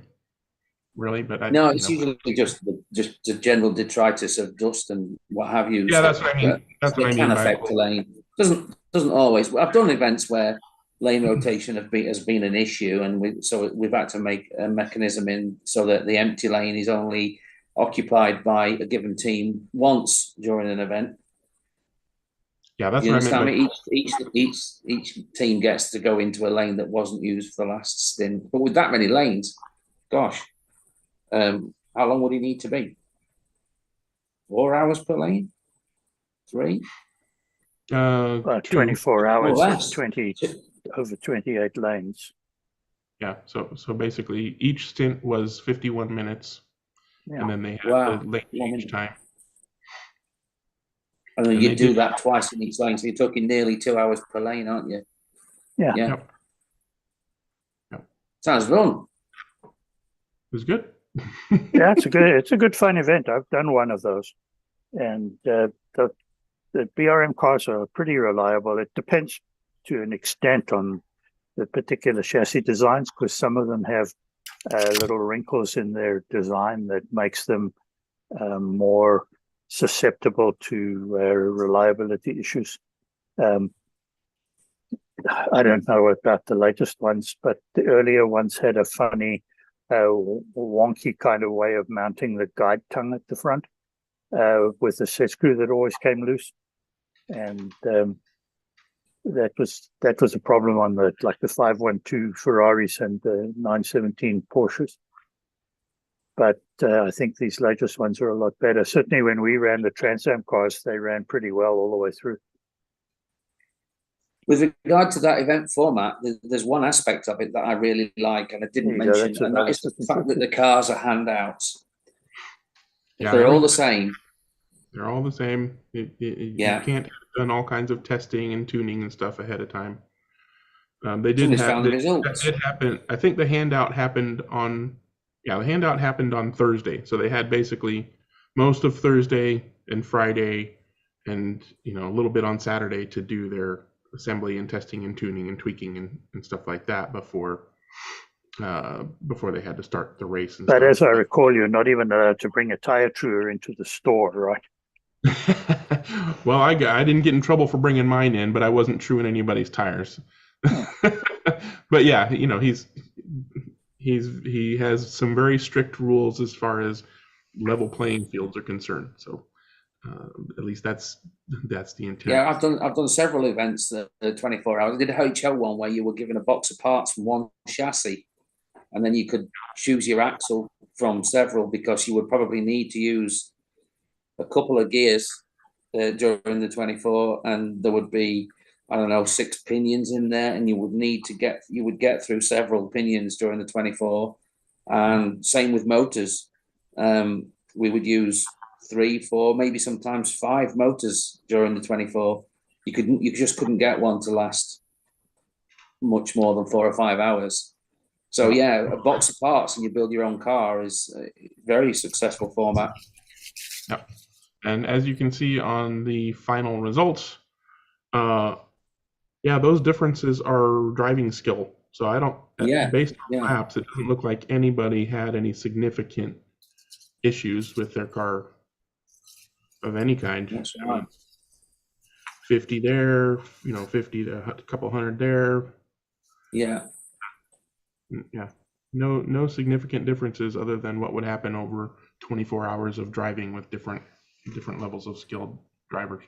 really. But no, it's usually just the general detritus of dust and what have you. Yeah, that's what I mean. That's what I mean can by affect the lane. Doesn't always. I've done events where lane rotation has been an issue, and we've had to make a mechanism in so that the empty lane is only occupied by a given team once during an event. Yeah, that's what I meant. Each team gets to go into a lane that wasn't used for the last stint. But with that many lanes, gosh, how long would he need to be? 4 hours per lane? 3? 24 hours less. is over 28 lanes. Yeah, so basically each stint was 51 minutes, and then they had the lane each time. And then you do that twice in each lane, so you're talking nearly 2 hours per lane, aren't you? Yeah. Yep. Sounds fun. It was good. Yeah, it's a good fun event. I've done one of those, and the BRM cars are pretty reliable. It depends to an extent on the particular chassis designs, because some of them have little wrinkles in their design that makes them more susceptible to reliability issues. I don't know about the latest ones, but the earlier ones had a funny, wonky kind of way of mounting the guide tongue at the front with a set screw that always came loose, and that was a problem on the 512 Ferraris and the 917 Porsches. But I think these latest ones are a lot better. Certainly when we ran the Trans Am cars, they ran pretty well all the way through. With regard to that event format, there's one aspect of it that I really like, and I didn't mention, and that is the fact that the cars are handouts. Yeah, they're all the same. They're all the same. You can't have done all kinds of testing and tuning and stuff ahead of time. They did have the results. That did happen. I think the handout happened on Thursday. So they had basically most of Thursday and Friday, and a little bit on Saturday to do their assembly and testing and tuning and tweaking and stuff like that before they had to start the race. But as I recall, you're not even allowed to bring a tire truer into the store, right? Well, I didn't get in trouble for bringing mine in, but I wasn't truing anybody's tires. But yeah, he has some very strict rules as far as level playing fields are concerned. So at least that's the intent. Yeah, I've done several events that 24 hours. I did a HO one where you were given a box of parts from one chassis, and then you could choose your axle from several, because you would probably need to use a couple of gears during the 24, and there would be, I don't know, 6 pinions in there, and you would get through several pinions during the 24. And same with motors. We would use 3, 4, maybe sometimes 5 motors during the 24. You just couldn't get one to last much more than 4 or 5 hours. So yeah, a box of parts and you build your own car is a very successful format. Yep. And as you can see on the final results, those differences are driving skill. So based on laps, it doesn't look like anybody had any significant issues with their car of any kind. That's right. 50 there, 50 to a couple hundred there. Yeah. Yeah. No significant differences other than what would happen over 24 hours of driving with different levels of skilled drivers.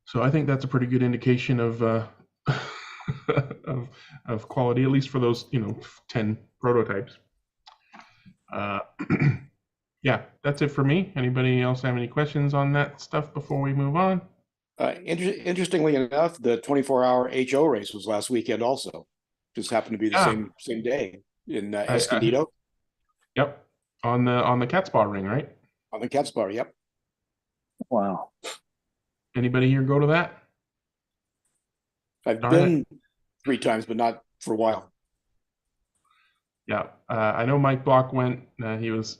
So I think that's a pretty good indication of of quality, at least for those 10 prototypes. Yeah, that's it for me. Anybody else have any questions on that stuff before we move on? Interestingly enough, the 24-hour HO race was last weekend also. Just happened to be the same day in Escondido. Yep, on the Catspaw ring, right? On the Catspaw, yep. Wow. Anybody here go to that? I've been 3 times, but not for a while. Yeah, I know Mike Block went. He was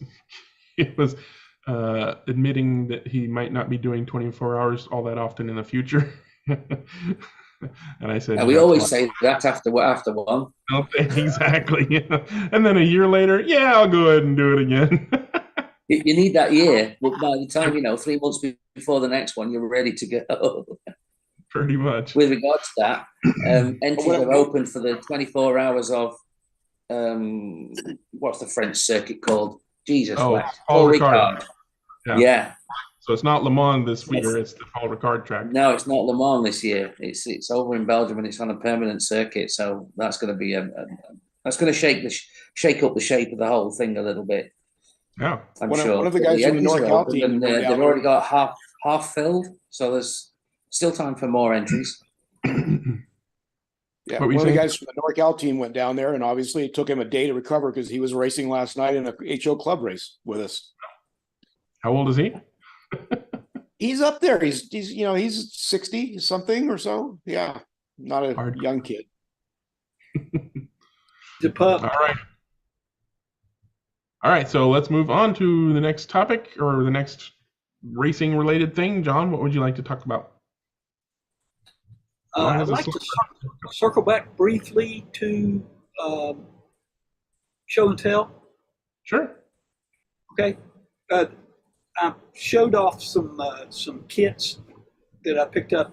admitting that he might not be doing 24 hours all that often in the future. And I said, And we always say that after one. Exactly. Yeah. And then a year later, yeah, I'll go ahead and do it again. You need that year, but by the time 3 months before the next one, you're ready to go. Pretty much. With regards to that, entries are open for the 24 hours of what's the French circuit called? Jesus, Paul Ricard. Yeah. So it's not Le Mans this year; it's the Paul Ricard track. No, it's not Le Mans this year. It's over in Belgium and it's on a permanent circuit. So that's going to be that's going to shake up the shape of the whole thing a little bit. Yeah, I'm sure. One of the guys from the NorCal team, they've already got half filled, so there's still time for more entries. Yeah, one of the guys from the NorCal team went down there, and obviously it took him a day to recover because he was racing last night in a HO club race with us. How old is he? He's up there. He's 60 something or so. Yeah, not a young kid. The pup. All right, so let's move on to the next topic or the next racing related thing. John, what would you like to talk about? I'd like to circle back briefly to show and tell. Sure. Okay. I showed off some kits that I picked up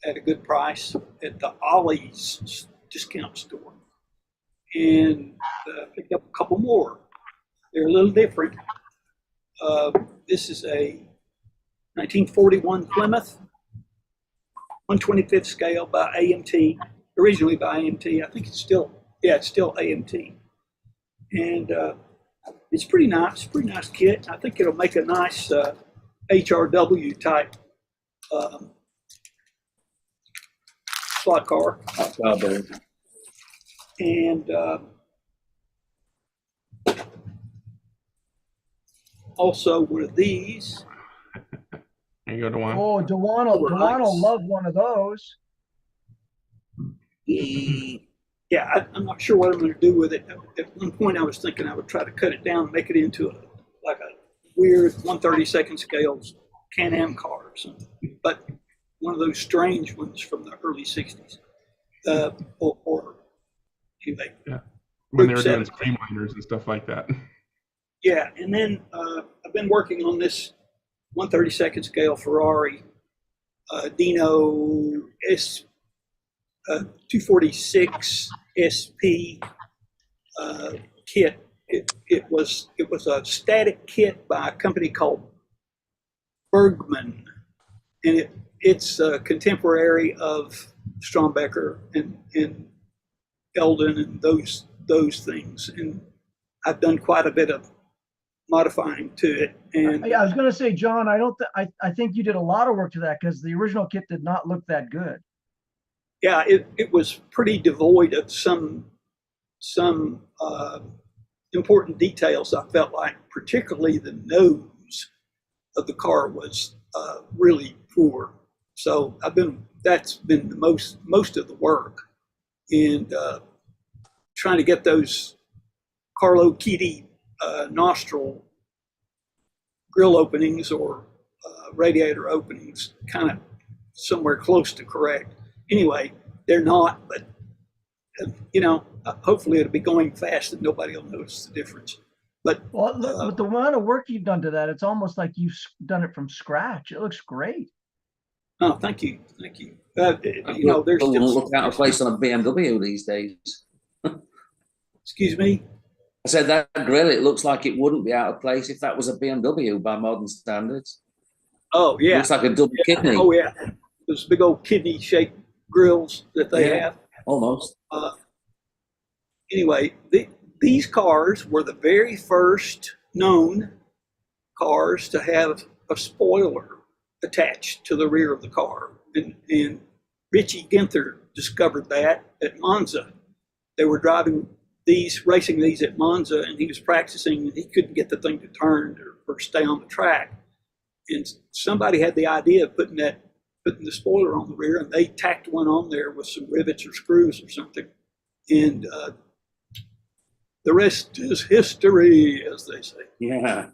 at a good price at the Ollie's discount store, and picked up a couple more. They're a little different. This is a 1941 Plymouth, 1/25th scale by AMT, originally by AMT. I think it's still AMT. And it's pretty nice kit. I think it'll make a nice HRW type slot car. And also one of these. There you go, Dewan. Oh, Dewan will love one of those. Yeah, I'm not sure what I'm going to do with it. At one point, I was thinking I would try to cut it down and make it into a weird 1/32 scale Can-Am car or something, but one of those strange ones from the early '60s. Or anyway, yeah, when they were doing streamliners and stuff like that. Yeah, and then I've been working on this 1/32 scale Ferrari Dino 246 SP kit. It was a static kit by a company called Bergman, and it's a contemporary of Strombecker and Eldon and those things. And I've done quite a bit of modifying to it. And I was going to say, John, I think you did a lot of work to that because the original kit did not look that good. Yeah, it was pretty devoid of some important details. I felt like, particularly the nose of the car was really poor. So that's been the most of the work, and trying to get those Carlo Keaty nostril grill openings or radiator openings kind of somewhere close to correct. Anyway, they're not, but hopefully it'll be going fast and nobody will notice the difference. But with the amount of work you've done to that, it's almost like you've done it from scratch. It looks great. Oh, thank you. There's still look out of place on a BMW these days. Excuse me? I said that grill, it looks like it wouldn't be out of place if that was a BMW by modern standards. Oh, yeah. It looks like a double kidney. Oh, yeah. Those big old kidney-shaped grills that they have. Almost. Anyway, these cars were the very first known cars to have a spoiler attached to the rear of the car. And Richie Ginther discovered that at Monza. They were racing these at Monza, and he was practicing, and he couldn't get the thing to turn or stay on the track. And somebody had the idea of putting the spoiler on the rear, and they tacked one on there with some rivets or screws or something. And the rest is history, as they say. Yeah.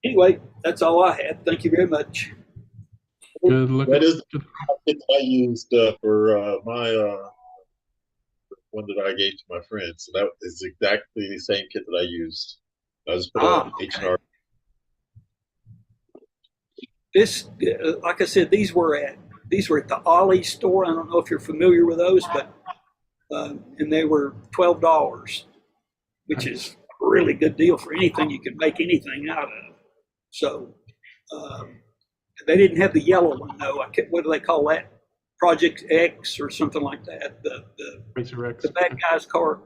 Anyway, that's all I had. Thank you very much. Good looking. That is the kit that I used for my one that I gave to my friend. So that is exactly the same kit that I used. I just put on H&R. This, like I said, these were at the Ollie store. I don't know if you're familiar with those, but and they were $12, which is a really good deal for anything you can make anything out of. So they didn't have the yellow one though. What do they call that? Project X or something like that. The Racer X. the bad guy's car.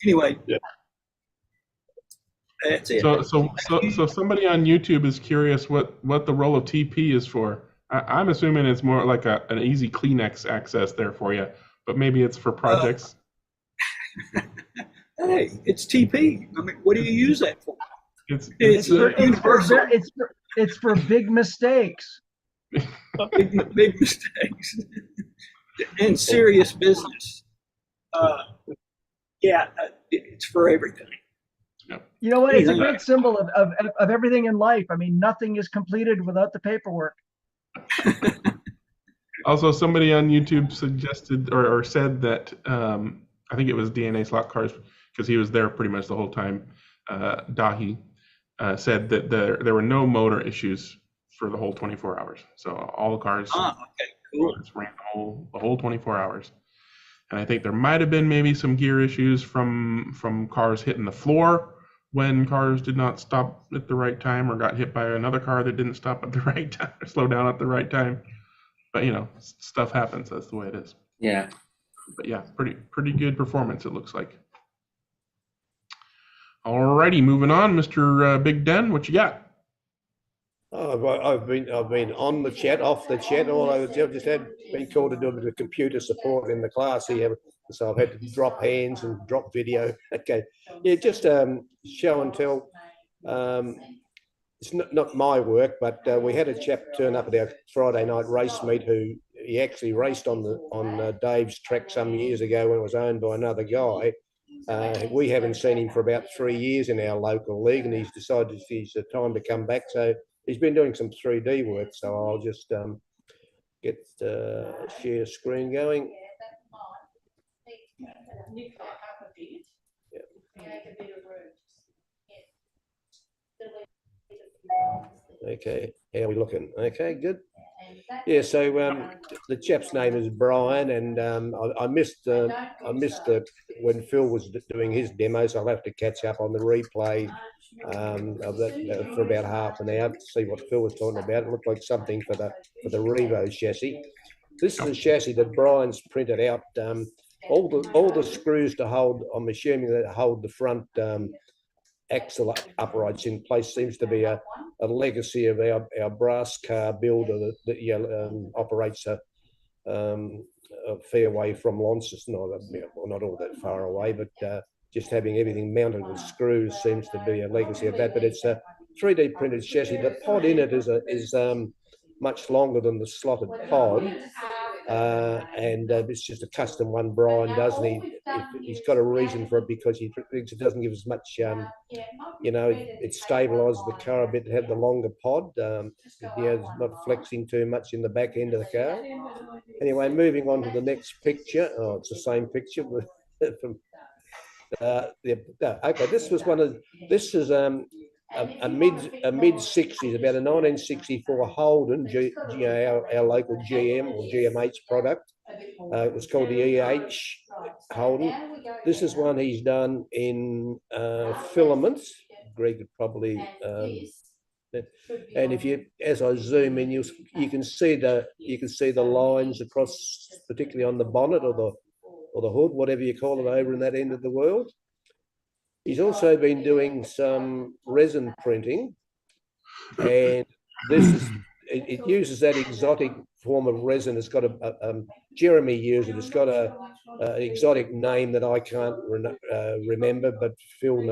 Anyway, Yeah. That's it. So somebody on YouTube is curious what the role of TP is for. I'm assuming it's more like an easy Kleenex access there for you, but maybe it's for projects. Hey, it's TP. I mean, what do you use that for? It's for big mistakes. Big mistakes and serious business. It's for everything. You know what? It's a great symbol of everything in life. I mean, nothing is completed without the paperwork. Also, somebody on YouTube suggested or said that I think it was DNA Slot Cars because he was there pretty much the whole time. Dahi said that there were no motor issues for the whole 24 hours. So all the cars cool. ran the whole 24 hours. And I think there might have been maybe some gear issues from cars hitting the floor when cars did not stop at the right time or got hit by another car that didn't stop at the right time or slow down at the right time. But stuff happens. That's the way it is. Yeah. But yeah, pretty good performance it looks like. Alrighty, moving on, Mr. Big Den, what you got? I've been on the chat, off the chat, all over. I've just been called to do a bit of computer support in the class here, so I've had to drop hands and drop video. Okay, yeah, just show and tell. It's not my work, but we had a chap turn up at our Friday night race meet who he actually raced on Dave's track some years ago when it was owned by another guy. We haven't seen him for about 3 years in our local league, and he's decided it's time to come back. So he's been doing some 3D work. So I'll just get share screen going. Okay, how are we looking? Okay, good. Yeah, so the chap's name is Brian, and I missed when Phil was doing his demo, so I'll have to catch up on the replay of that for about half an hour to see what Phil was talking about. It looked like something for the Revo chassis. This is a chassis that Brian's printed out. All the screws to hold, I'm assuming that hold the front axle uprights in place, seems to be a legacy of our brass car builder that operates a fair way from Launceston, not all that far away, but just having everything mounted with screws seems to be a legacy of that. But it's a 3D printed chassis. The pod in it is much longer than the slotted pod, and it's just a custom one Brian does, and he's got a reason for it, because he thinks it doesn't give as much it stabilizes the car a bit to have the longer pod. It's not flexing too much in the back end of the car. Anyway, moving on to the next picture. Oh, it's the same picture from okay, this is a mid 60s, about a 1964 Holden, our local GM or GMH product. It was called the EH Holden. This is one he's done in filaments. Greg could probably, and as I zoom in, you can see the lines across, particularly on the bonnet or the hood, whatever you call it, over in that end of the world. He's also been doing some resin printing, and it uses that exotic form of resin. It's got Jeremy used it. It's got an exotic name that I can't remember, but Phil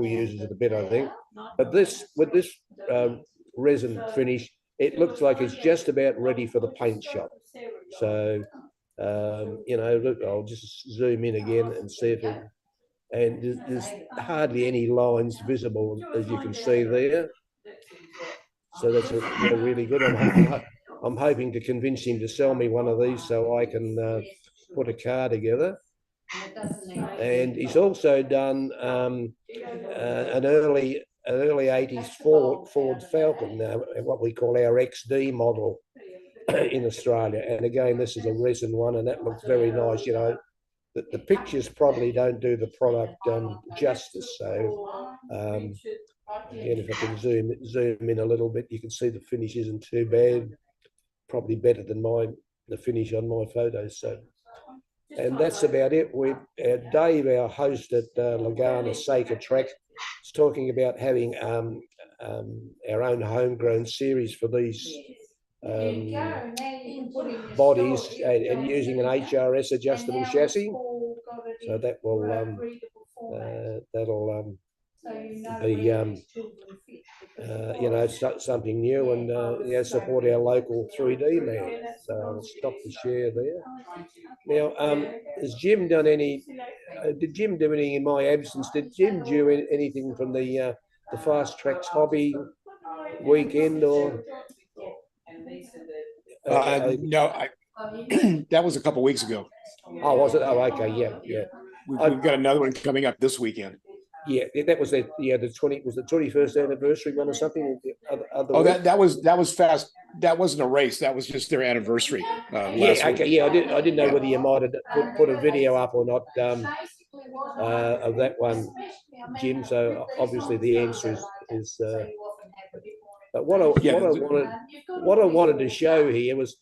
uses it a bit, I think. But with this resin finish, it looks like it's just about ready for the paint shop. So You know, look, I'll just zoom in again and see if it, and there's hardly any lines visible, as you can see there. So that's really good. I'm hoping to convince him to sell me one of these so I can put a car together. And he's also done an early 80s Ford Falcon, what we call our XD model in Australia. And again, this is a resin one, and that looks very nice. You know, the pictures probably don't do the product justice. So again, if I can zoom in a little bit, you can see the finish isn't too bad. Probably better than the finish on my photos. So, and that's about it. Dave, our host at Laguna Seca Track, is talking about having our own homegrown series for these bodies and using an HRS adjustable chassis. So that will that'll be you know, something new, and you know, support our local 3D man. So I'll stop the share there. Now, has Jim done any? Did Jim do anything in my absence? Did Jim do anything from the Fast Tracks hobby weekend or? No, that was a couple weeks ago. Oh, was it? Oh, okay, yeah. We've got another one coming up this weekend. Yeah, that was the 21st anniversary one or something. That was fast. That wasn't a race. That was just their anniversary. Yeah, okay, yeah. I didn't know whether you might have put a video up or not of that one, Jim. So obviously the answer is. But what I wanted to show here was,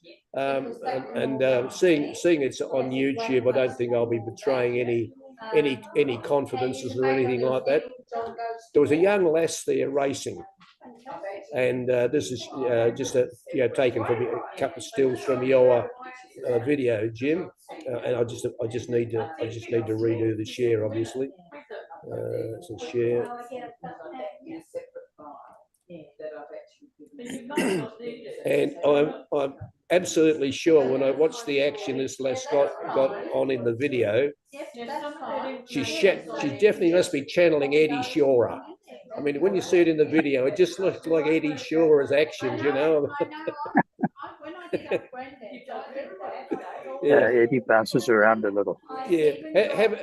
seeing it's on YouTube, I don't think I'll be betraying any confidences or anything like that. There was a young lass there racing, and this is just taken from a couple of stills from your video, Jim. And I just need to redo the share, obviously. So share. And I'm absolutely sure when I watched the action this lass got on in the video, she definitely must be channeling Eddie Shawra. I mean, when you see it in the video, it just looks like Eddie Shawra's actions, you know. Yeah, Eddie bounces around a little. Yeah,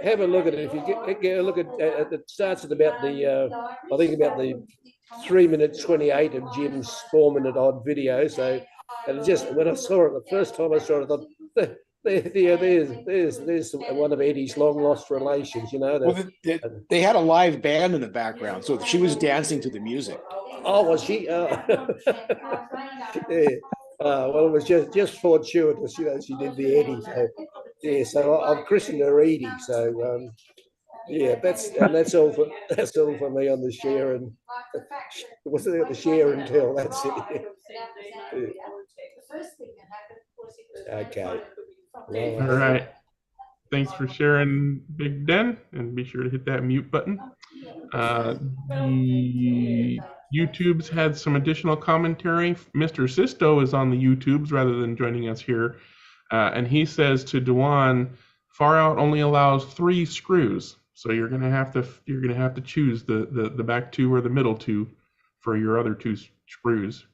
have a look at it. If you get a look at it, starts at about I think about the 3:28 of Jim's 4-minute odd video. So, and just when I saw it the first time I saw it, I thought, there's one of Eddie's long lost relations. You know. Well, they had a live band in the background, so she was dancing to the music. Oh, was she? Yeah. Well, it was just fortuitous, you know. She did the Eddie. So, yeah. So I've christened her Edie. So yeah, that's all for me on the share, and what's it, the share and tell. That's it. Yeah. Okay. All right. Thanks for sharing, Big Den, and be sure to hit that mute button. The YouTube's had some additional commentary. Mr. Sisto is on the YouTubes rather than joining us here, and he says to Dewan, Far Out only allows 3 screws, so you're gonna have to choose the back 2 or the middle 2 for your other 2 screws.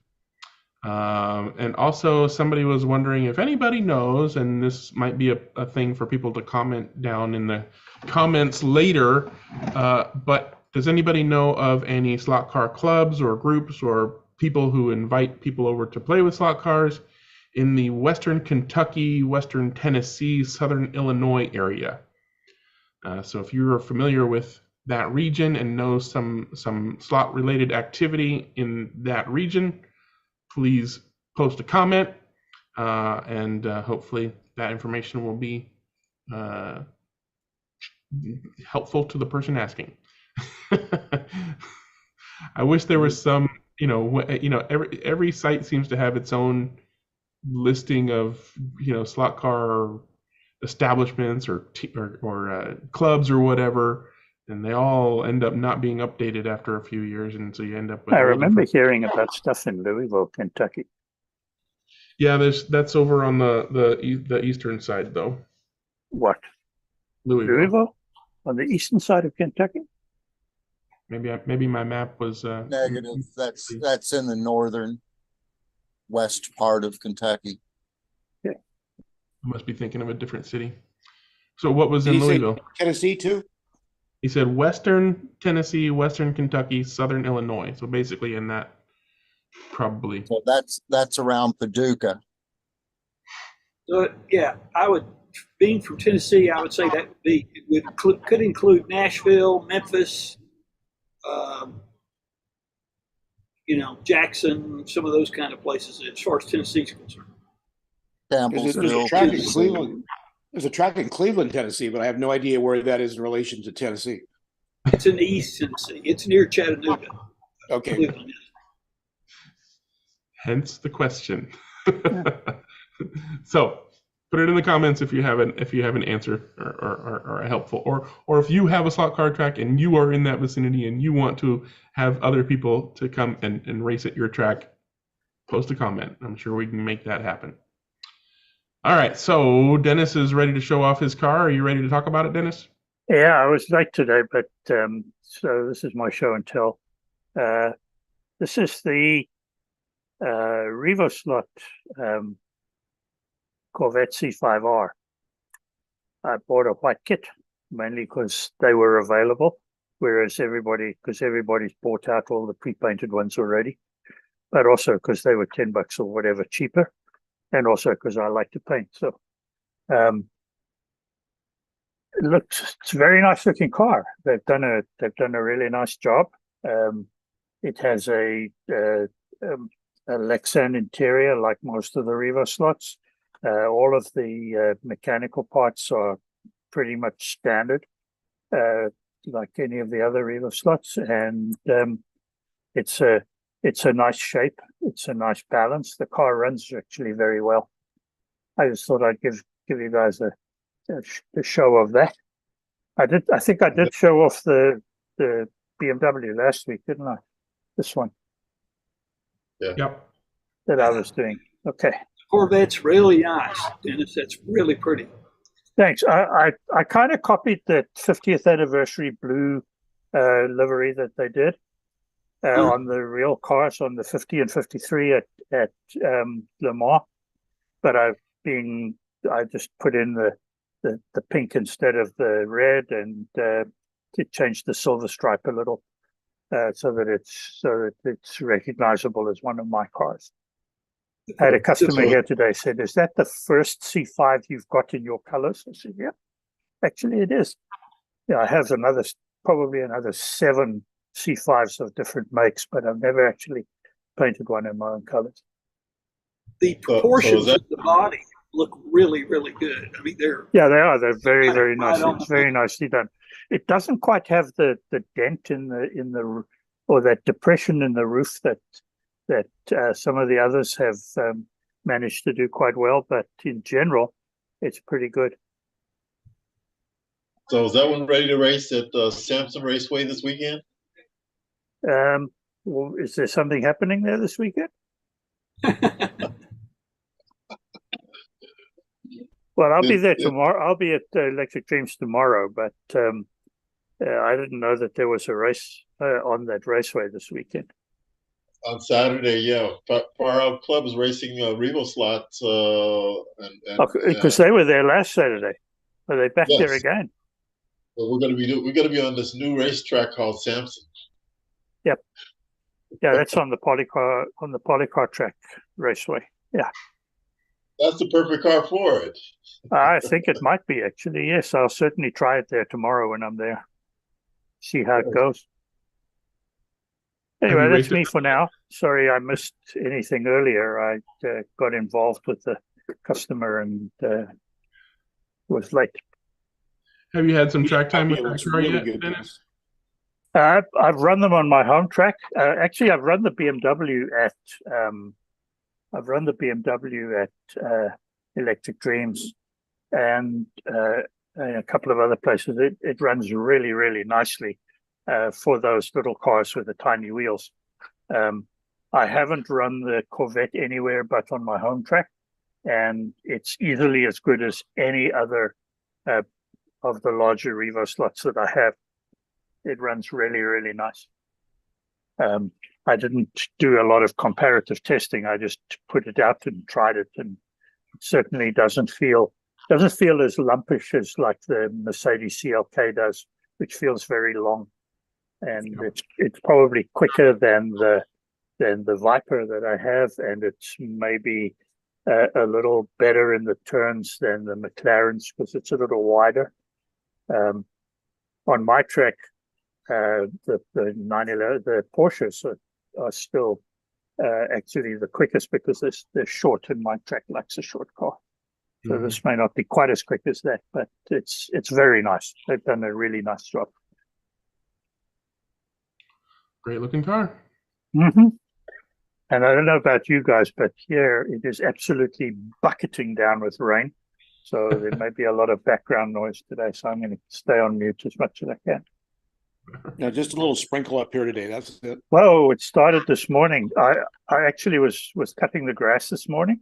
And also somebody was wondering if anybody knows, and this might be a thing for people to comment down in the comments later, but does anybody know of any slot car clubs or groups or people who invite people over to play with slot cars in the Western Kentucky, Western Tennessee, Southern Illinois area? So if you're familiar with that region and know some slot related activity in that region, please post a comment, and hopefully that information will be helpful to the person asking. I wish there was some, every site seems to have its own listing of, slot car establishments or clubs or whatever, and they all end up not being updated after a few years, and so you end up with. I remember hearing about stuff in Louisville, Kentucky. Yeah, that's over on the eastern side though. What? Louisville. Louisville? On the eastern side of Kentucky? Maybe my map was Negative. That's in the northern west part of Kentucky. I must be thinking of a different city. So what was Did in he say Louisville? Tennessee too? He said Western Tennessee, Western Kentucky, Southern Illinois. So basically in that, probably. So that's around Paducah. So yeah, I would, being from Tennessee, I would say that could include Nashville, Memphis, Jackson, some of those kind of places as far as Tennessee's concerned. There's a track in Cleveland. There's a track in Cleveland, Tennessee, but I have no idea where that is in relation to Tennessee. It's in East Tennessee. It's near Chattanooga. Okay. Cleveland is. Hence the question. So put it in the comments if you have an answer or a helpful, or if you have a slot car track and you are in that vicinity and you want to have other people to come and race at your track, post a comment. I'm sure we can make that happen. All right, so Dennis is ready to show off his car. Are you ready to talk about it, Dennis? Yeah, I was late today, but so this is my show and tell. This is the Revo slot Corvette C5R. I bought a white kit mainly because they were available, whereas everybody's bought out all the pre-painted ones already, but also because they were $10 or whatever cheaper, and also because I like to paint. So it's a very nice looking car. They've done a really nice job. It has a Lexan interior like most of the Revo slots. All of the mechanical parts are pretty much standard, like any of the other Revo slots, and it's a nice shape. It's a nice balance. The car runs actually very well. I just thought I'd give you guys a show of that. I think I did show off the BMW last week, didn't I? This one. Yeah. Yep. That I was doing. Okay. Corvette's really nice, Dennis. That's really pretty. Thanks. I kind of copied the 50th anniversary blue livery that they did on the real cars on the 50 and 53 at Le Mans, but I just put in the pink instead of the red, and it changed the silver stripe a little so that it's recognizable as one of my cars. I had a customer here today said, "Is that the first C5 you've got in your colors?" I said, "Yeah, actually it is. Yeah, I have probably another 7 C5s of different makes, but I've never actually painted one in my own colors." The proportions of the body look really, really good. I mean, they are. They're very, very nice. It's very nicely done. It doesn't quite have the dent in the or that depression in the roof that some of the others have managed to do quite well, but in general, it's pretty good. So is that one ready to race at Sampson Raceway this weekend? Well, is there something happening there this weekend? Well, I'll be there tomorrow. I'll be at Electric Dreams tomorrow, but I didn't know that there was a race on that raceway this weekend. On Saturday, yeah. Our club is racing Revo slots. Because they were there last Saturday. Are they back there again? But we're gonna be on this new racetrack called Sampson. Yep. Yeah, that's on the polycar track raceway. Yeah. That's the perfect car for it. I think it might be actually. Yes, I'll certainly try it there tomorrow when I'm there. See how it goes. Anyway, that's me for now. Sorry I missed anything earlier. I got involved with the customer and was late. Have you had some track time with that car yet, Dennis? I've run them on my home track. Actually, I've run the BMW at Electric Dreams and a couple of other places. It runs really, really nicely for those little cars with the tiny wheels. I haven't run the Corvette anywhere but on my home track, and it's easily as good as any other of the larger Revo slots that I have. It runs really, really nice. I didn't do a lot of comparative testing. I just put it out and tried it, and it certainly doesn't feel as lumpish as like the Mercedes CLK does, which feels very long, and it's probably quicker than the Viper that I have, and it's maybe a little better in the turns than the McLarens because it's a little wider. On my track, the 911, the Porsches are still actually the quickest because they're short, and my track likes a short car. So this may not be quite as quick as that, but it's very nice. They've done a really nice job. Great looking car. Mm-hmm. And I don't know about you guys, but here it is absolutely bucketing down with rain. So there may be a lot of background noise today. So I'm going to stay on mute as much as I can. Now, just a little sprinkle up here today. That's it. Whoa, it started this morning. I actually was cutting the grass this morning,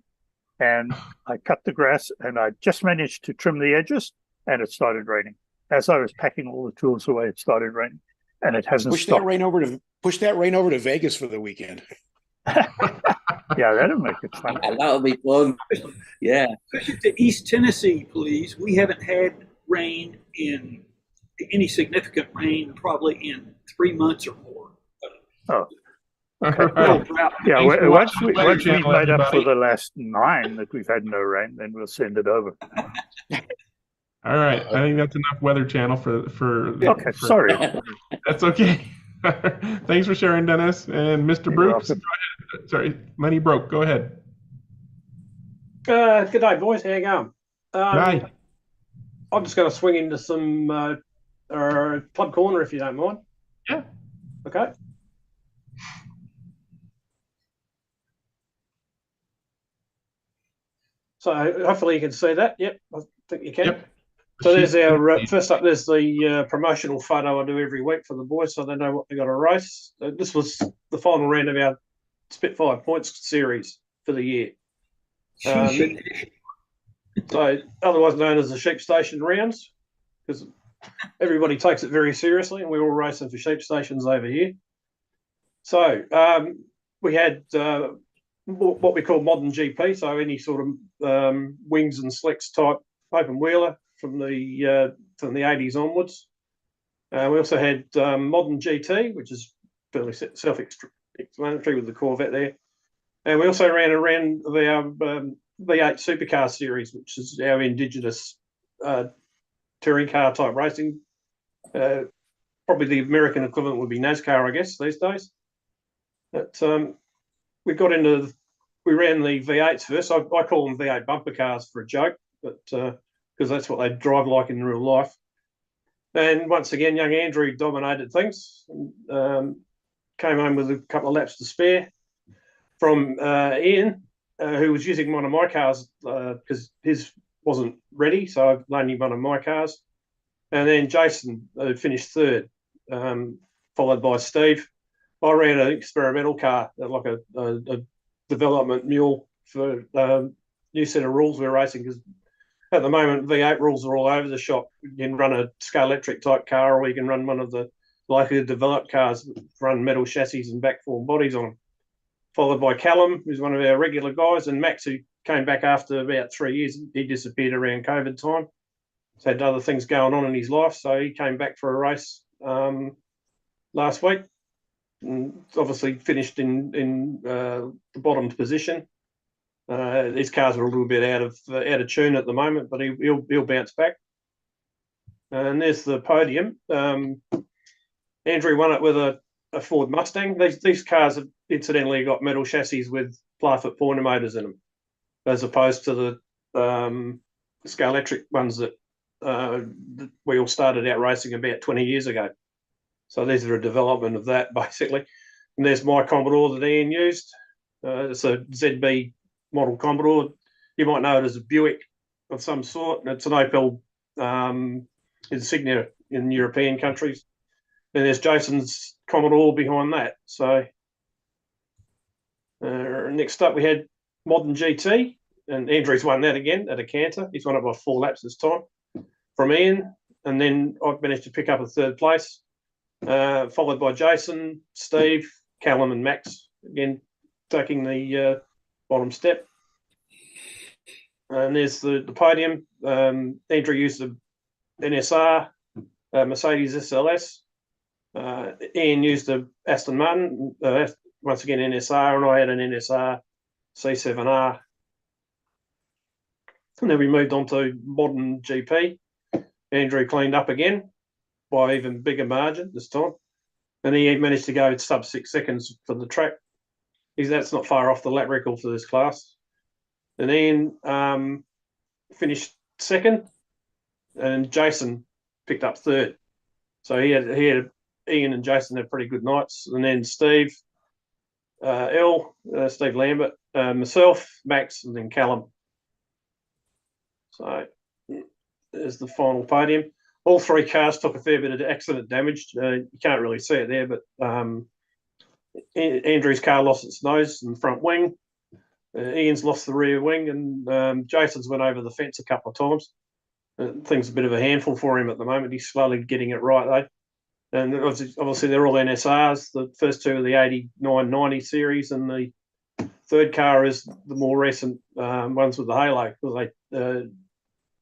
and I cut the grass and I just managed to trim the edges, and it started raining. As I was packing all the tools away, it started raining, and it hasn't stopped. Push that rain over to Vegas for the weekend. Yeah, that'll make it fun. Yeah, that'll be fun. Yeah. Push it to East Tennessee, please. We haven't had rain in any significant rain probably in 3 months or more. Oh, okay. Right. Yeah, once we've made up for everybody. the last 9 that we've had no rain, then we'll send it over. All right. I think that's enough Weather Channel for Okay, sorry. That's okay. Thanks for sharing, Dennis. And Mr. You're Brooks, welcome. go ahead. Sorry, Lenny Broke, go ahead. Good day, boys. How you going? Hi. I'm just going to swing into some Club Corner if you don't mind. Yeah. Okay. So hopefully you can see that. Yep, I think you can. Yep. So there's our first up. There's the promotional photo I do every week for the boys, so they know what they got to race. This was the final round of our Spitfire Points series for the year. So otherwise known as the Sheep Station rounds, because everybody takes it very seriously, and we're all racing for sheep stations over here. So we had what we call modern GP, so any sort of wings and slicks type open wheeler from the 80s onwards. We also had modern GT, which is fairly self-explanatory with the Corvette there. And we also ran a round of our V8 Supercar series, which is our indigenous touring car type racing. Probably the American equivalent would be NASCAR, I guess, these days. But we ran the V8s first. I call them V8 bumper cars for a joke, but because that's what they drive like in real life. And once again, young Andrew dominated things. Came home with a couple of laps to spare from Ian, who was using one of my cars because his wasn't ready, so I loaned him one of my cars. And then Jason finished third, followed by Steve. I ran an experimental car, like a development mule for new set of rules we're racing, because at the moment V8 rules are all over the shop. You can run a Scalextric type car, or you can run one of the likely developed cars that run metal chassis and backform bodies on them. Followed by Callum, who's one of our regular guys, and Max, who came back after about 3 years. He disappeared around COVID time. He's had other things going on in his life, so he came back for a race last week. And obviously finished in the bottom position. His cars are a little bit out of tune at the moment, but he'll bounce back. And there's the podium. Andrew won it with a Ford Mustang. These cars have incidentally got metal chassis with Playfoot pointer motors in them, as opposed to the Scalextric ones that we all started out racing about 20 years ago. So these are a development of that, basically. And there's my Commodore that Ian used. It's a ZB model Commodore. You might know it as a Buick of some sort. And it's an Opel insignia in European countries. And there's Jason's Commodore behind that. So Next up, we had Modern GT, and Andrew's won that again at a canter. He's won it by 4 laps this time from Ian, and then I've managed to pick up a 3rd place, followed by Jason, Steve, Callum, and Max, again taking the bottom step. And there's the podium. Andrew used the NSR, Mercedes SLS. Ian used the Aston Martin, once again NSR, and I had an NSR C7R. And then we moved on to Modern GP. Andrew cleaned up again by even bigger margin this time. And he managed to go sub 6 seconds for the track. That's not far off the lap record for this class. And Ian finished 2nd, and Jason picked up 3rd. So he had Ian and Jason had pretty good nights. And then Steve, Steve Lambert, myself, Max, and then Callum. So there's the final podium. All 3 cars took a fair bit of accident damage. You can't really see it there, but Andrew's car lost its nose and front wing. Ian's lost the rear wing, and Jason's went over the fence a couple of times. Things a bit of a handful for him at the moment. He's slowly getting it right, though. And obviously, they're all NSRs. The first 2 are the 89-90 series, and the 3rd car is the more recent ones with the halo. It was like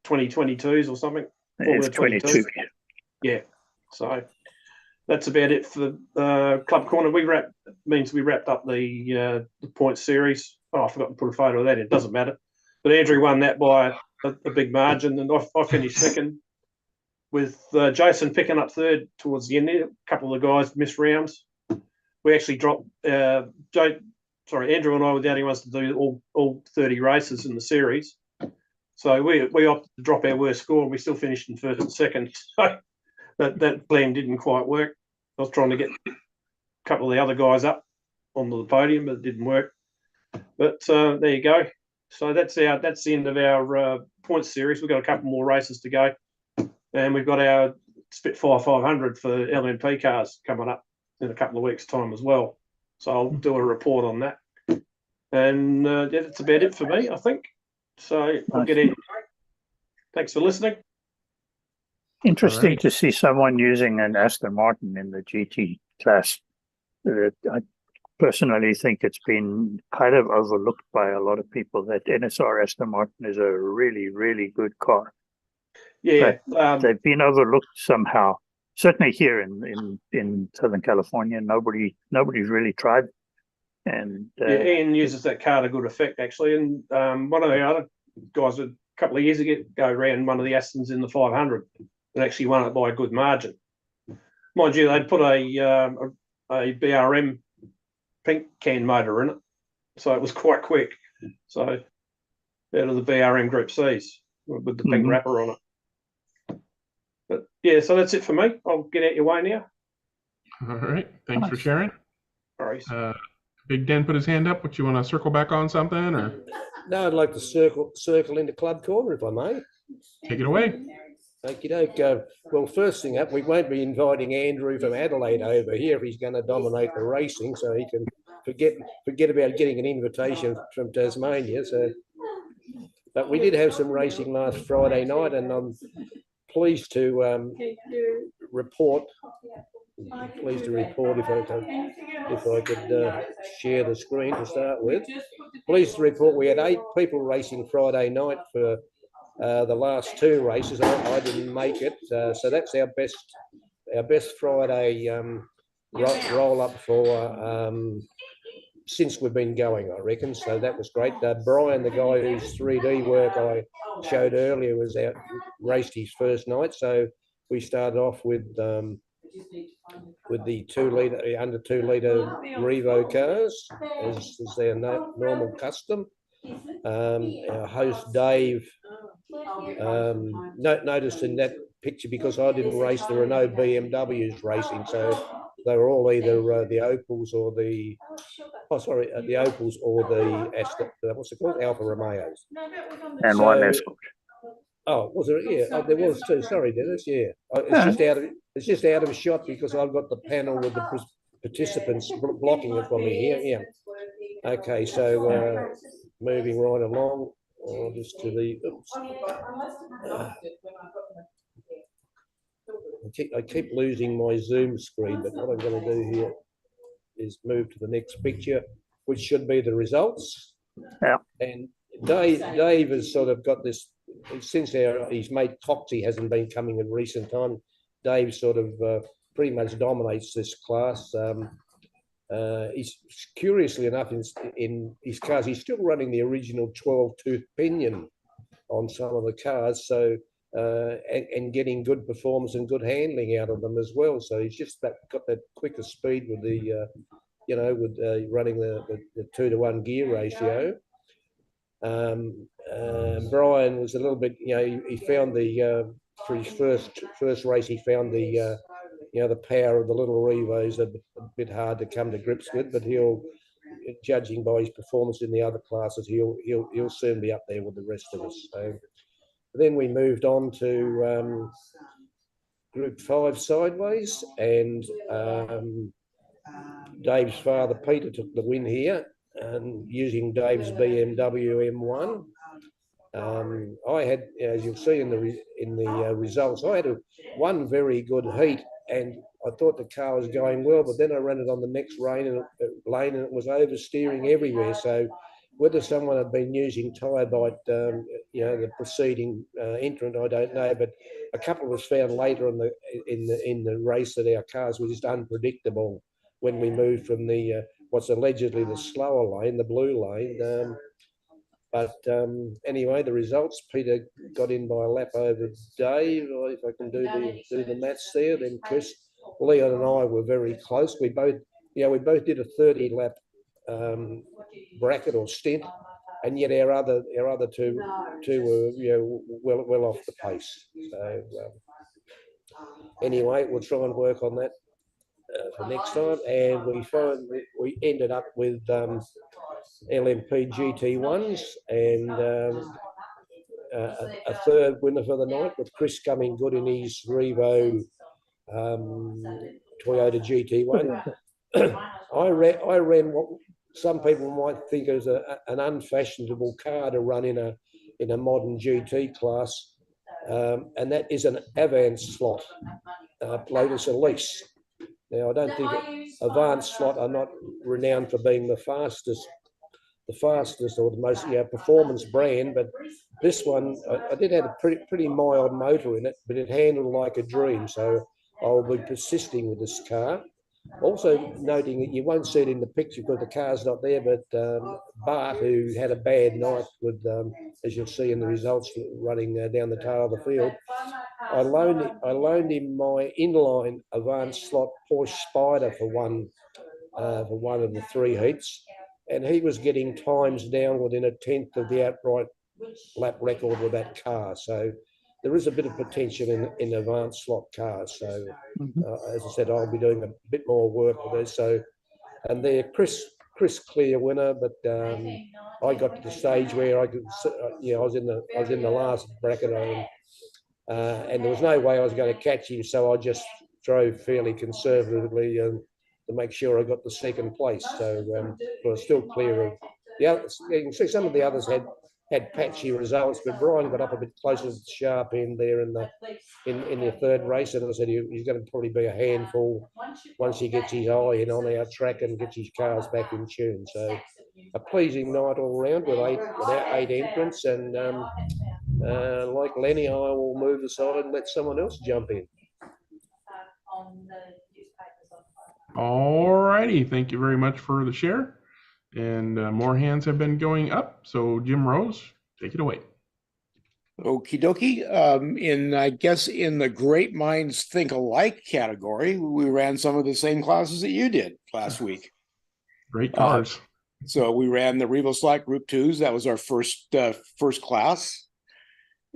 2022s or something. It's 22. Yeah. So that's about it for Club Corner. We wrapped up the point series. Oh, I forgot to put a photo of that in. It doesn't matter. But Andrew won that by a big margin, and I finished 2nd, with Jason picking up 3rd towards the end there. A couple of the guys missed rounds. We actually dropped. Andrew and I were the only ones to do all 30 races in the series. So we opted to drop our worst score, and we still finished in 1st and 2nd. So that plan didn't quite work. I was trying to get a couple of the other guys up onto the podium, but it didn't work. But there you go. So that's the end of our points series. We've got a couple more races to go, and we've got our Spitfire 500 for LMP cars coming up in a couple of weeks' time as well. So I'll do a report on that. And that's about it for me, I think. So I'll get in. Thanks for listening. Interesting to see someone using an Aston Martin in the GT class. I personally think it's been kind of overlooked by a lot of people that NSR Aston Martin is a really, really good car. Yeah, they've been overlooked somehow. Certainly here in Southern California, nobody's really tried. And Ian uses that car to good effect, actually. And one of the other guys a couple of years ago ran one of the Astons in the 500 and actually won it by a good margin. Mind you, they'd put a BRM pink can motor in it, so it was quite quick. So out of the BRM Group C's with the pink wrapper on it. But yeah, so that's it for me. I'll get out your way now. All right. Thanks for sharing. All right. Big Dan put his hand up. What, you want to circle back on something, or? No, I'd like to circle into Club Corner, if I may. Take it away. Okey-doke. Well, first thing up, we won't be inviting Andrew from Adelaide over here if he's going to dominate the racing, so he can forget about getting an invitation from Tasmania. So, but we did have some racing last Friday night, and I'm pleased to report. Pleased to report, if I could share the screen to start with. Pleased to report we had 8 people racing Friday night for the last 2 races. I didn't make it, so that's our best Friday roll up for since we've been going, I reckon. So that was great. Brian, the guy whose 3D work I showed earlier, was out, raced his first night. So we started off with the 2-litre, under 2-litre Revo cars, as their normal custom. Our host Dave noticed in that picture, because I didn't race, there were no BMWs racing, so they were all either the Opals or the Opals or the what's it called, Alfa Romeos, and so, one Escort. Oh, was there? Yeah, oh, there was 2. Sorry, Dennis. Yeah, it's just out of shot because I've got the panel with the participants blocking it from me here. Yeah. Okay, so moving right along, just to the. Oops. I keep losing my Zoom screen, but what I'm going to do here is move to the next picture, which should be the results. Yeah. And Dave has sort of got this, since his mate Coxie hasn't been coming in recent time, Dave sort of pretty much dominates this class. He's curiously enough in his cars, he's still running the original 12-tooth pinion on some of the cars, so and getting good performance and good handling out of them as well. So he's just got that quicker speed with the running the 2-to-1 gear ratio. Brian was a little bit, he found for his first race, he found the power of the little Revos a bit hard to come to grips with, but judging by his performance in the other classes, he'll soon be up there with the rest of us. So then we moved on to Group 5 sideways, and Dave's father Peter took the win here, and using Dave's BMW M1. I had, as you'll see in the results, I had one very good heat, and I thought the car was going well, but then I ran it on the next lane and it was oversteering everywhere. So whether someone had been using tyre bite, the preceding entrant, I don't know. But a couple was found later in the race that our cars were just unpredictable when we moved from the what's allegedly the slower lane, the blue lane. But anyway, the results: Peter got in by a lap over Dave. If I can do the maths there, then Chris, Leon, and I were very close. We both did a 30-lap bracket or stint, and yet our other two were well off the pace. So anyway, we'll try and work on that for next time. And we ended up with LMP GT1s and a third winner for the night, with Chris coming good in his Revo Toyota GT1. I ran what some people might think is an unfashionable car to run in a modern GT class, and that is an Avance slot Lotus Elise. Now, I don't think Avance slot are not renowned for being the fastest or the most performance brand, but this one I did have a pretty mild motor in it, but it handled like a dream. So I'll be persisting with this car. Also noting that you won't see it in the picture because the car's not there, but Bart, who had a bad night with, as you'll see in the results, running down the tail of the field, I loaned him my inline Avance slot Porsche Spider for one of the 3 heats, and he was getting times down within 1/10 of the outright lap record with that car. So there is a bit of potential in Avance slot cars. So as I said, I'll be doing a bit more work with this. So, and there, Chris clear winner, but I got to the stage where I could, I was in the last bracket, and there was no way I was going to catch him. So I just drove fairly conservatively and to make sure I got the second place. So I was still clear of the others. You can see some of the others had patchy results, but Brian got up a bit closer to the sharp end there in the third race, and I said he's going to probably be a handful once he gets his eye in on our track and gets his cars back in tune. So a pleasing night all round with eight entrants, and like Lenny, I will move aside and let someone else jump in. All righty, thank you very much for the share. And more hands have been going up. So Jim Rose, take it away. Okie dokie. I guess in the Great Minds Think Alike category, we ran some of the same classes that you did last week. Great cars. So we ran the Revo Slack Group 2s. That was our first class.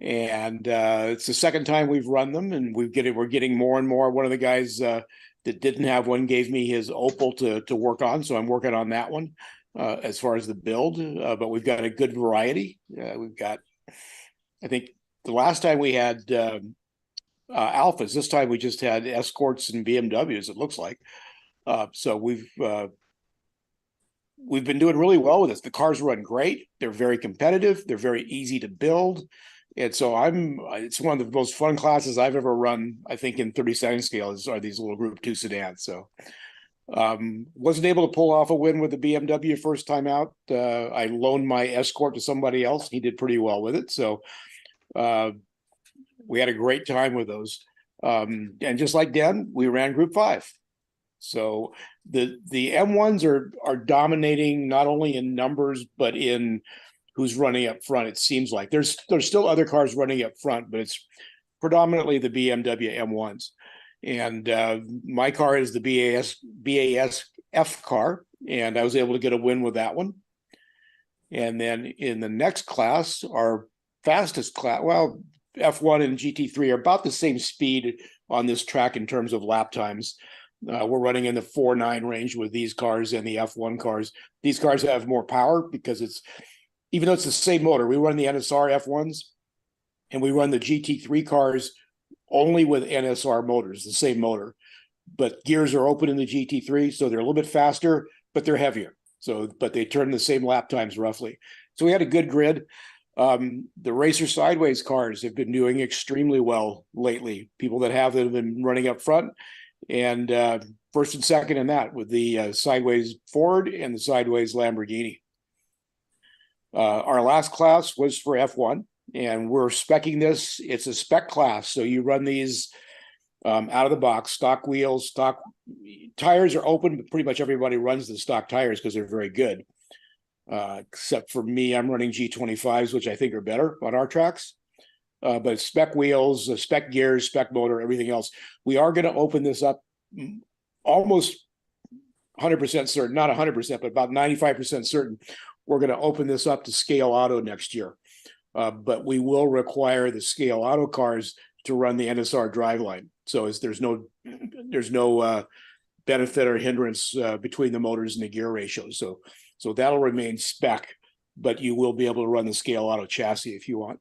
And it's the second time we've run them, and we're getting more and more. One of the guys that didn't have one gave me his Opal to work on, so I'm working on that one as far as the build. But we've got a good variety. We've got, I think the last time we had Alphas. This time we just had Escorts and BMWs, it looks like. So we've we've been doing really well with this. The cars run great. They're very competitive. They're very easy to build. And so it's one of the most fun classes I've ever run, I think, in 32nd scales are these little Group 2 sedans. So wasn't able to pull off a win with the BMW first time out. I loaned my Escort to somebody else. He did pretty well with it. So we had a great time with those. And just like Dan, we ran Group 5. So the M1s are dominating not only in numbers, but in who's running up front. It seems like there's still other cars running up front, but it's predominantly the BMW M1s. And my car is the BASF car, and I was able to get a win with that one. And then in the next class, our fastest class, well, F1 and GT3 are about the same speed on this track in terms of lap times. We're running in the 4.9 range with these cars and the F1 cars. These cars have more power because even though it's the same motor, we run the NSR F1s and we run the GT3 cars only with NSR motors, the same motor. But gears are open in the GT3, so they're a little bit faster, but they're heavier. But they turn the same lap times roughly. So we had a good grid. The Racer Sideways cars have been doing extremely well lately. People that have been running up front, and first and second in that with the Sideways Ford and the Sideways Lamborghini. Our last class was for F1, and we're speccing this. It's a spec class, so you run these out of the box, stock wheels, stock tires are open, but pretty much everybody runs the stock tires because they're very good. Except for me, I'm running G25s, which I think are better on our tracks. But spec wheels, spec gears, spec motor, everything else. We are going to open this up almost 100% certain, not 100%, but about 95% certain. We're going to open this up to Scale Auto next year. But we will require the Scale Auto cars to run the NSR driveline. So there's no benefit or hindrance between the motors and the gear ratios. So that'll remain spec, but you will be able to run the Scale Auto chassis if you want.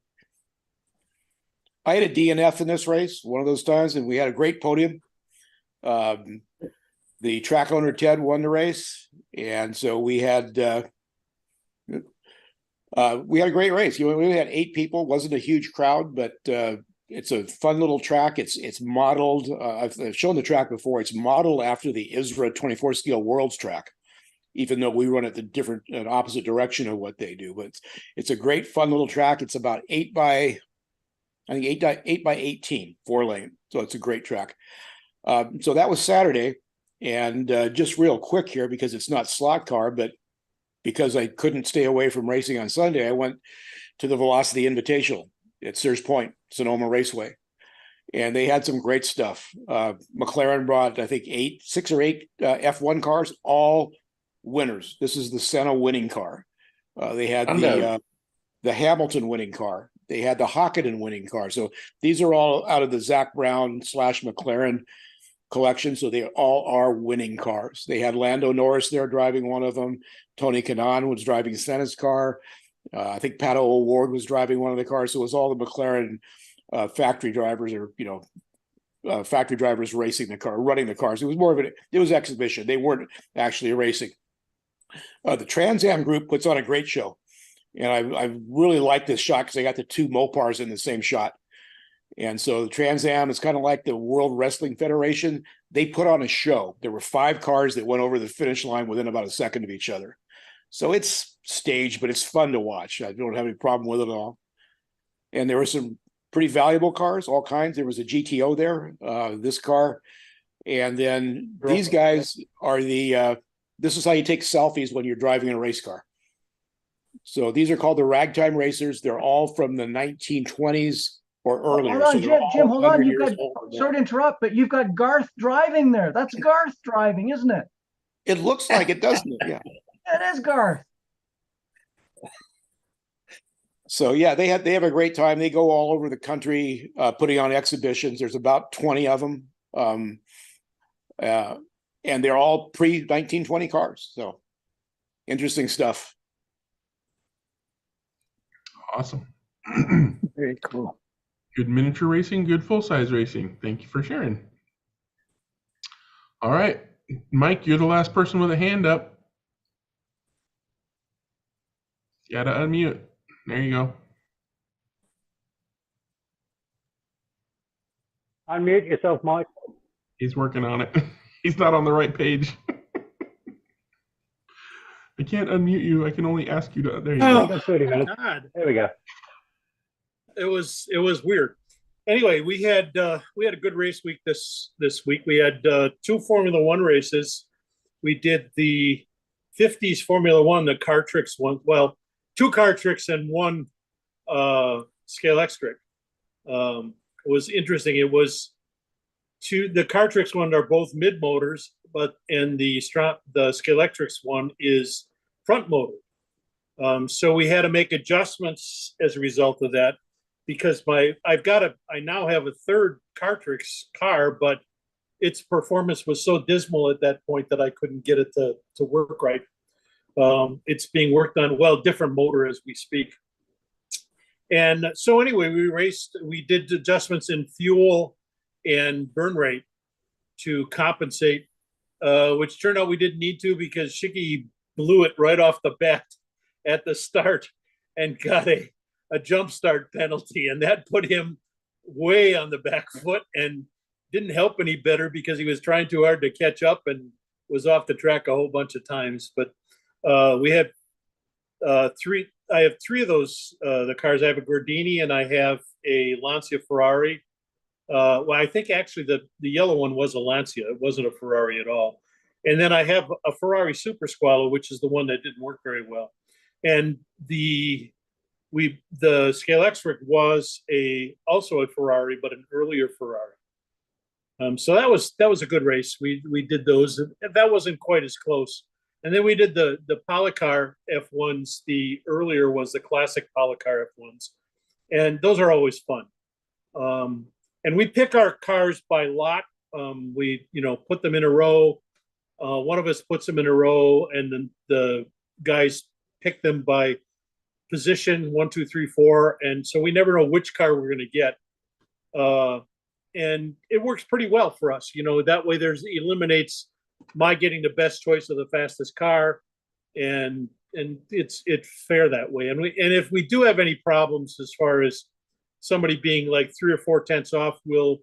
I had a DNF in this race, one of those times, and we had a great podium. The track owner, Ted, won the race. And so we had a great race. We only had 8 people, wasn't a huge crowd, but it's a fun little track. It's modeled, I've shown the track before, it's modeled after the ISRA 24 scale Worlds track, even though we run it an opposite direction of what they do. But it's a great, fun little track. It's about 8 by 18, 4-lane. So it's a great track. So that was Saturday. And just real quick here, because it's not slot car, but because I couldn't stay away from racing on Sunday, I went to the Velocity Invitational at Sears Point, Sonoma Raceway. And they had some great stuff. McLaren brought, I think, 6 or 8 F1 cars, all winners. This is the Senna winning car. They had the Hamilton winning car. They had the Hockenden winning car. So these are all out of the Zach Brown / McLaren collection. So they all are winning cars. They had Lando Norris there driving one of them. Tony Kanaan was driving Senna's car. I think Pato O'Ward was driving one of the cars. So it was all the McLaren factory drivers, or factory drivers racing the car, running the cars. It was more of it was exhibition. They weren't actually racing. The Trans Am group puts on a great show. And I really like this shot because they got the 2 Mopars in the same shot. And so the Trans Am is kind of like the World Wrestling Federation. They put on a show. There were 5 cars that went over the finish line within about a second of each other. So it's staged, but it's fun to watch. I don't have any problem with it at all. And there were some pretty valuable cars, all kinds. There was a GTO there, this car. And then these guys are this is how you take selfies when you're driving a race car. So these are called the Ragtime Racers. They're all from the 1920s or earlier. Hold on, So Jim, hold on. You've got, old. sorry to interrupt, but you've got Garth driving there. That's Garth driving, isn't it? It looks like it, doesn't it? Yeah. It is Garth. So yeah, they have a great time. They go all over the country putting on exhibitions. There's about 20 of them. And they're all pre-1920 cars. So interesting stuff. Awesome. Very cool. Good miniature racing, good full-size racing. Thank you for sharing. All right, Mike, you're the last person with a hand up. You gotta unmute. There you go. Unmute yourself, Mike. He's working on it. He's not on the right page. I can't unmute you. I can only ask you to. There you go. That's 30 minutes. God, There we go. it was weird. Anyway, we had a good race week this week. We had 2 Formula One races. We did the 50s Formula One, the car tricks one. Well, 2 car tricks and 1 scale X trick. It was interesting. It was the car tricks one are both mid motors, and the scale electrics one is front motor. So we had to make adjustments as a result of that, because I now have a third Cartrix car, but its performance was so dismal at that point that I couldn't get it to work right. It's being worked on, different motor as we speak. And so anyway, we did adjustments in fuel and burn rate to compensate, which turned out we didn't need to, because Shiggy blew it right off the bat at the start and got a jump start penalty, and that put him way on the back foot and didn't help any better, because he was trying too hard to catch up and was off the track a whole bunch of times. But we had 3. I have 3 of those, the cars. I have a Gordini and I have a Lancia Ferrari. I think actually the yellow one was a Lancia. It wasn't a Ferrari at all. And then I have a Ferrari Super Squalo, which is the one that didn't work very well. And the Scale X-Rick was also a Ferrari, but an earlier Ferrari. So that was a good race. We did those. That wasn't quite as close. And then we did the Polycar F1s. The earlier ones, the classic Polycar F1s, and those are always fun. And we pick our cars by lot. We put them in a row. One of us puts them in a row, and then the guys pick them by position 1, 2, 3, 4, and so we never know which car we're going to get. And it works pretty well for us. That way eliminates my getting the best choice of the fastest car, and it's fair that way. And if we do have any problems as far as somebody being like 3 or 4 tenths off, we'll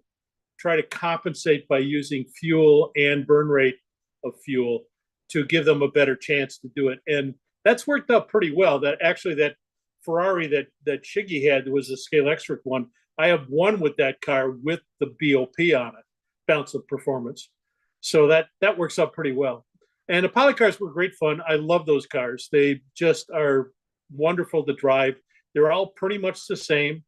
try to compensate by using fuel and burn rate of fuel to give them a better chance to do it. And that's worked out pretty well. That Ferrari that Shiggy had was a Scale X-Rick one. I have one with that car with the BOP on it, Bounce of Performance. So that works out pretty well. And the Polycars were great fun. I love those cars. They just are wonderful to drive. They're all pretty much the same.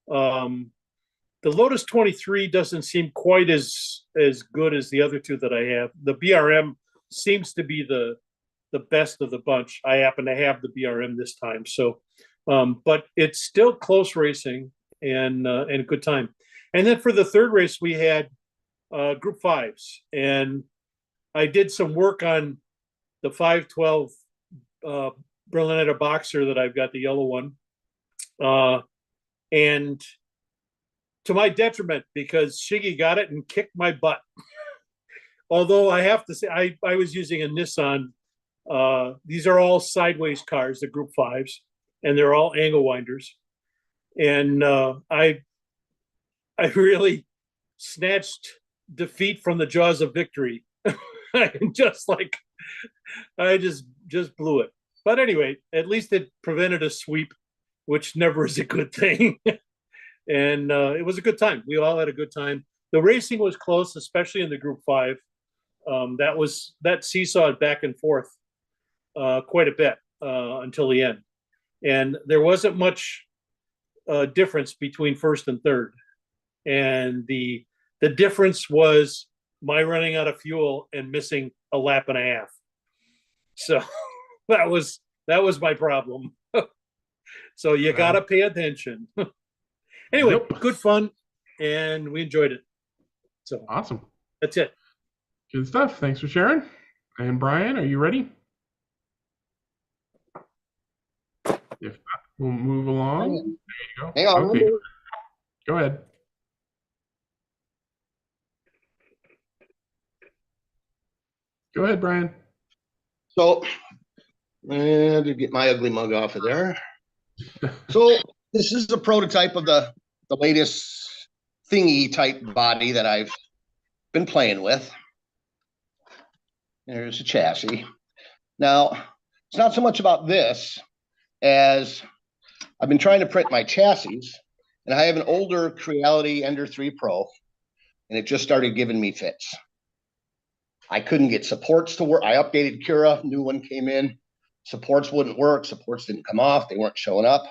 The Lotus 23 doesn't seem quite as good as the other 2 that I have. The BRM seems to be the best of the bunch. I happen to have the BRM this time. So, but it's still close racing and a good time. And then for the third race, we had Group 5s, and I did some work on the 512 Berlinetta Boxer that I've got, the yellow one, and to my detriment, because Shiggy got it and kicked my butt. Although I have to say, I was using a Nissan. These are all sideways cars, the Group 5s, and they're all angle winders. And I really snatched defeat from the jaws of victory. I just blew it. But anyway, at least it prevented a sweep, which never is a good thing. And it was a good time. We all had a good time. The racing was close, especially in the Group 5. That seesawed back and forth quite a bit until the end. And there wasn't much difference between first and third. And the difference was my running out of fuel and missing a lap and a half. So that was my problem. So you got to pay attention. Anyway, Good fun, and we enjoyed it. So awesome. That's it. Good stuff. Thanks for sharing. And Brian, are you ready? If not, we'll move along. There you go. Hang on. Okay. Go ahead. Go ahead, Brian. So And to get my ugly mug off of there. So this is a prototype of the latest thingy type body that I've been playing with. There's a chassis. Now, it's not so much about this as I've been trying to print my chassis, and I have an older Creality Ender 3 Pro, and it just started giving me fits. I couldn't get supports to work. I updated Cura, new one came in. Supports wouldn't work. Supports didn't come off. They weren't showing up.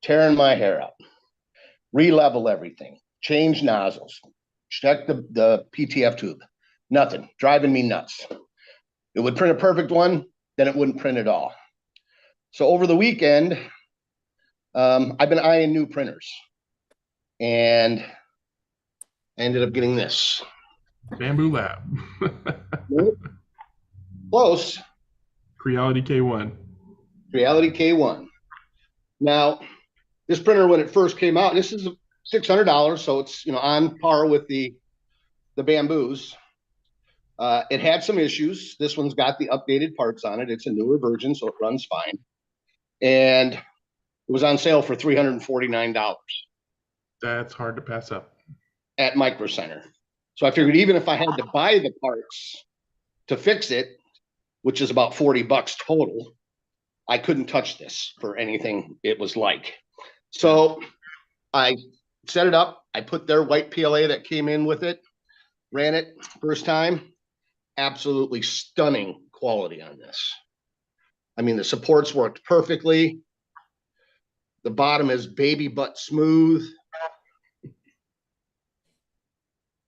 Tearing my hair out. Re-level everything. Change nozzles. Check the PTF tube. Nothing. Driving me nuts. It would print a perfect one, then it wouldn't print at all. So over the weekend, I've been eyeing new printers. And I ended up getting this. Bamboo Lab. Close. Creality K1. Creality K1. Now, this printer, when it first came out, this is $600, so it's on par with the Bamboos. It had some issues. This one's got the updated parts on it. It's a newer version, so it runs fine. And it was on sale for $349. That's hard to pass up. At Micro Center. So I figured even if I had to buy the parts to fix it, which is about $40 total, I couldn't touch this for anything it was like. So I set it up. I put their white PLA that came in with it, ran it first time. Absolutely stunning quality on this. I mean, the supports worked perfectly. The bottom is baby butt smooth.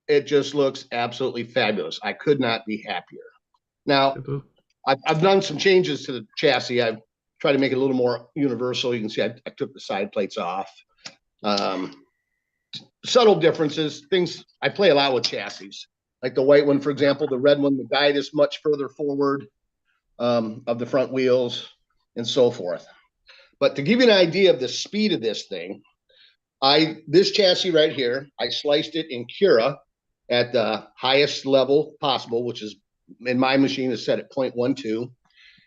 It just looks absolutely fabulous. I could not be happier. Now, I've done some changes to the chassis. I've tried to make it a little more universal. You can see I took the side plates off. Subtle differences, things I play a lot with chassis. Like the white one, for example, the red one, the guide is much further forward of the front wheels and so forth. But to give you an idea of the speed of this thing, this chassis right here, I sliced it in Cura at the highest level possible, which is in my machine is set at 0.12,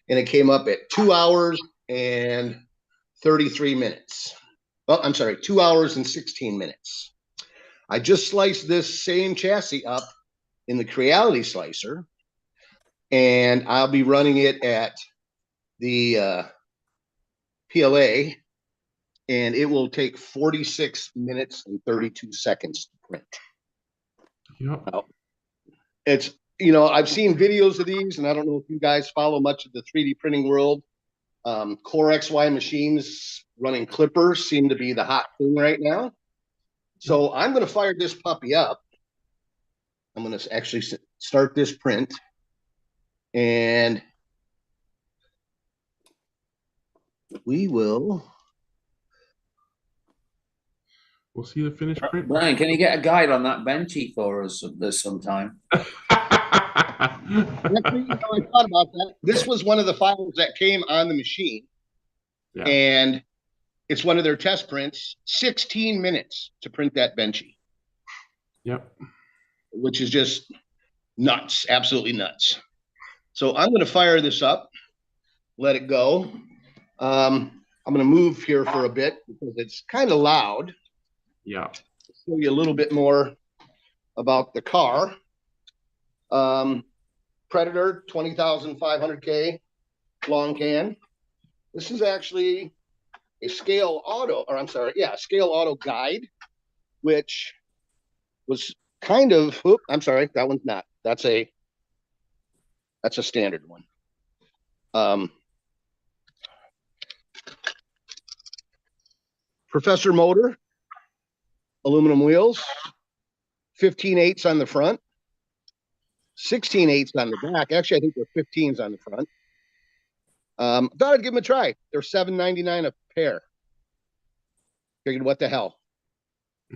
and it came up at 2 hours and 33 minutes. Well, I'm sorry, 2 hours and 16 minutes. I just sliced this same chassis up in the Creality slicer, and I'll be running it at the PLA, and it will take 46 minutes and 32 seconds to print. Yep. Now, it's, I've seen videos of these, and I don't know if you guys follow much of the 3D printing world. Core XY machines running clippers seem to be the hot thing right now. So I'm going to fire this puppy up. I'm going to actually start this print. And we'll see the finished print. Brian, can you get a guide on that benchy for us sometime? Actually, I thought about that. This was one of the files that came on the machine. Yeah. And it's one of their test prints. 16 minutes to print that benchy. Yep. Which is just nuts, absolutely nuts. So I'm going to fire this up, let it go. I'm going to move here for a bit because it's kind of loud. Yeah. Show you a little bit more about the car. Predator 20,500K long can. This is actually a scale auto guide, which was kind of, I'm sorry, that one's not. That's a standard one. Professor motor, aluminum wheels, 15/8 on the front, 16/8 on the back. Actually, I think they're 15s on the front. Thought I'd give them a try. They're $7.99 a pair. Figured, what the hell?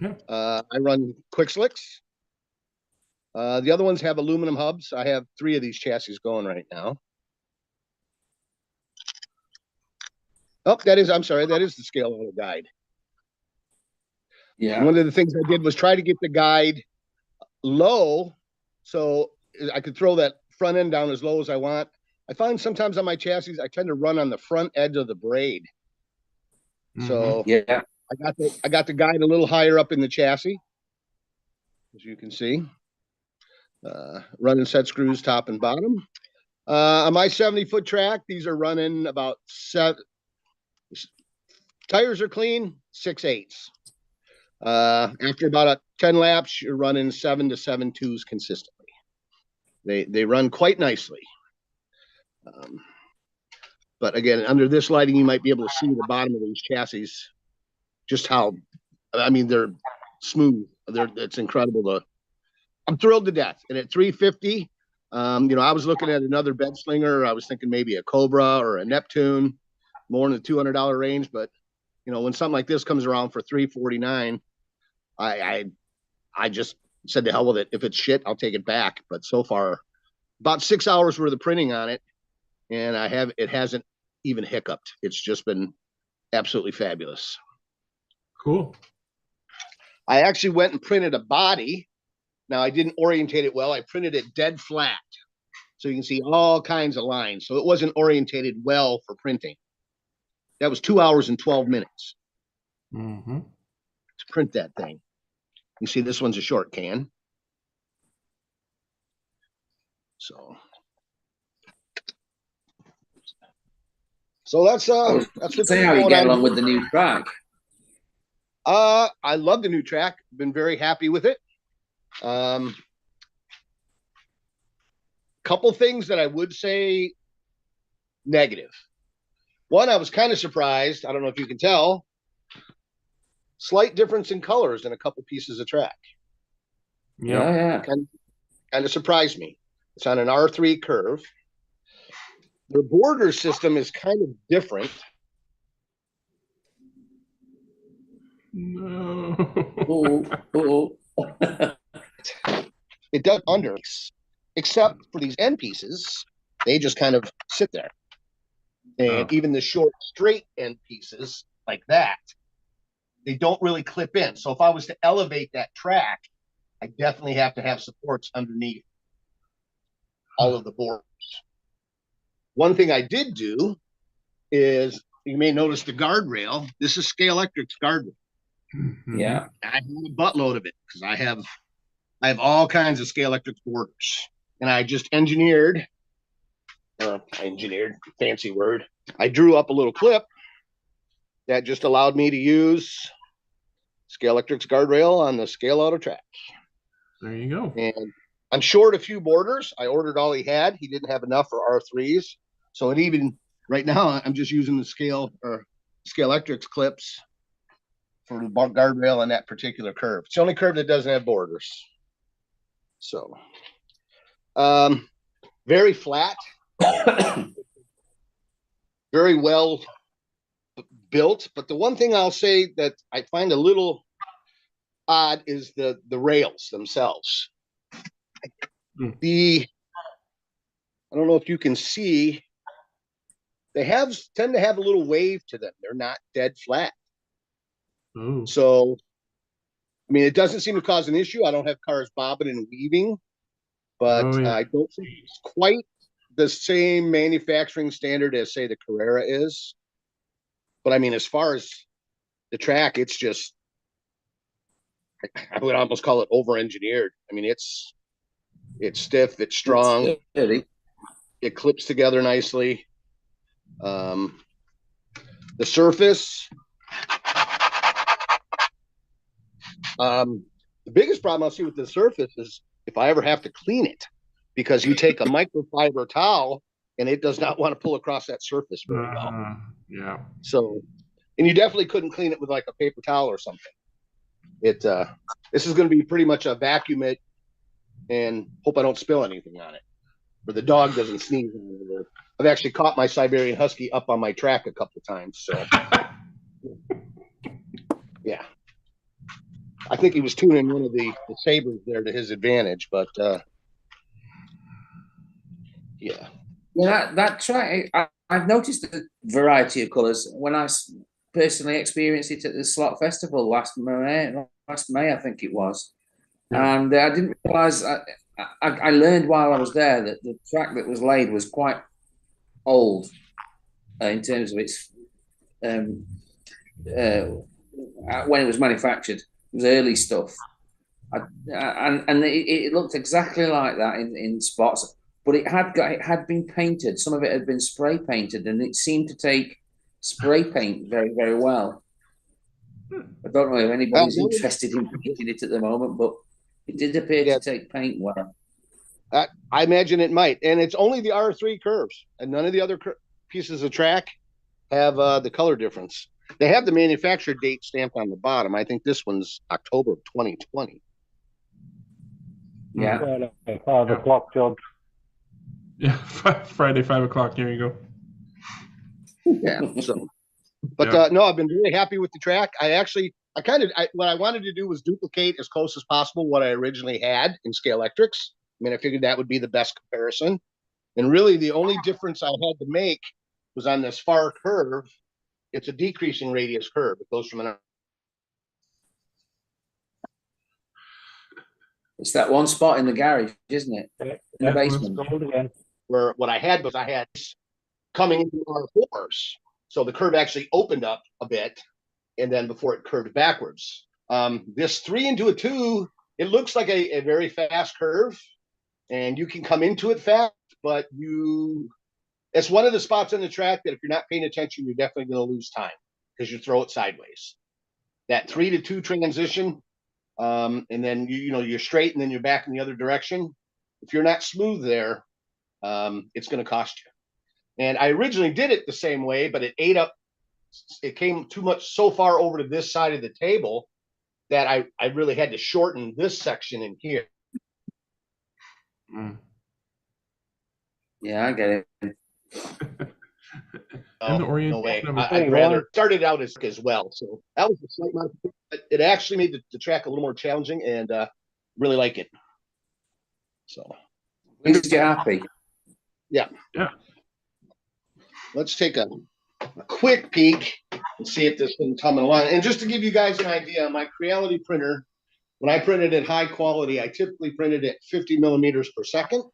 Yeah. I run quick slicks. The other ones have aluminum hubs. I have 3 of these chassis going right now. Oh, I'm sorry, that is the scale auto guide. Yeah. One of the things I did was try to get the guide low so I could throw that front end down as low as I want. I find sometimes on my chassis, I tend to run on the front edge of the braid. So yeah, I got the guide a little higher up in the chassis, as you can see. Running set screws top and bottom. On my 70-foot track, these are running about 7. Tires are clean, 6/8. After about 10 laps, you're running 7 to 7.2s consistently. They run quite nicely. But again, under this lighting, you might be able to see the bottom of these chassis, just how, I mean, they're smooth. It's incredible. I'm thrilled to death. And at 350, I was looking at another bed slinger. I was thinking maybe a Cobra or a Neptune, more in the $200 range. But, when something like this comes around for $349, I just said to hell with it. If it's shit, I'll take it back. But so far, about 6 hours worth of printing on it, and it hasn't even hiccuped. It's just been absolutely fabulous. Cool. I actually went and printed a body. Now, I didn't orientate it well. I printed it dead flat, so you can see all kinds of lines. So it wasn't orientated well for printing. That was 2 hours and 12 minutes to print that thing. You see, this one's a short can. So that's the say how you get along with the new track. I love the new track. Been very happy with it. Couple things that I would say negative. One, I was kind of surprised. I don't know if you can tell. Slight difference in colors in a couple pieces of track. Yeah. Kind of surprised me. It's on an R3 curve. Their border system is kind of different. No. It does under, except for these end pieces, they just kind of sit there. And even the short, straight end pieces like that, they don't really clip in. So if I was to elevate that track, I definitely have to have supports underneath all of the borders. One thing I did do is, you may notice the guardrail. This is Scalextric's guardrail. Yeah. I have a buttload of it because I have all kinds of Scalextric's borders. And I just engineered, fancy word. I drew up a little clip that just allowed me to use Scalextric's guardrail on the Scale Auto track. There you go. And I'm short a few borders. I ordered all he had. He didn't have enough for R3s. So right now, I'm just using the Scalextric's clips for the guardrail on that particular curve. It's the only curve that doesn't have borders. So, very flat, very well built. But the one thing I'll say that I find a little odd is the rails themselves. I don't know if you can see, they tend to have a little wave to them. They're not dead flat. Ooh. So, I mean, it doesn't seem to cause an issue. I don't have cars bobbing and weaving, but I don't think it's quite the same manufacturing standard as, say, the Carrera is. But I mean, as far as the track, it's just, I would almost call it over-engineered. I mean, it's stiff, it's strong, it clips together nicely. The surface, the biggest problem I'll see with the surface is if I ever have to clean it, because you take a microfiber towel and it does not want to pull across that surface very well. Yeah. So, and you definitely couldn't clean it with like a paper towel or something. This is going to be pretty much a vacuum it and hope I don't spill anything on it, or the dog doesn't sneeze on it. I've actually caught my Siberian Husky up on my track a couple of times. So, yeah, I think he was tuning one of the sabers there to his advantage, but yeah. Yeah, that track, I've noticed a variety of colours when I personally experienced it at the Slot Festival last May, I think it was. Yeah. And I didn't realise, I learned while I was there that the track that was laid was quite old in terms of its when it was manufactured. It was early stuff, and it looked exactly like that in spots. But it had been painted. Some of it had been spray painted, and it seemed to take spray paint very, very well. I don't know if anybody's interested in painting it at the moment, but it did appear to take paint well. I imagine it might, and it's only the R3 curves, and none of the other pieces of track have the color difference. They have the manufacturer date stamped on the bottom. I think this one's October of 2020. Yeah. 5 o'clock job. Yeah, Friday, 5 o'clock. Here you go. Yeah. So, but no, I've been really happy with the track. What I wanted to do was duplicate as close as possible what I originally had in Scale Electrics. I mean, I figured that would be the best comparison. And really, the only difference I had to make was on this far curve. It's a decreasing radius curve. It goes from It's that one spot in the garage, isn't it? In the basement. Where what I had coming into R4s. So the curve actually opened up a bit, and then before it curved backwards. This 3 into a 2, it looks like a very fast curve, and you can come into it fast, but it's one of the spots on the track that if you're not paying attention, you're definitely going to lose time because you throw it sideways. That 3 to 2 transition, and then you're straight and then you're back in the other direction. If you're not smooth there, it's going to cost you. And I originally did it the same way, but it came too much so far over to this side of the table that I really had to shorten this section in here. Yeah, I get it. And the No way. orientation of it. I'd rather started out as well. So that was a slight modification. It actually made the track a little more challenging, and really like it. So At least you're happy. Yeah. Yeah. Let's take a quick peek and see if this thing's coming along. And just to give you guys an idea, my Creality printer, when I printed at high quality, I typically printed at 50 millimeters per second.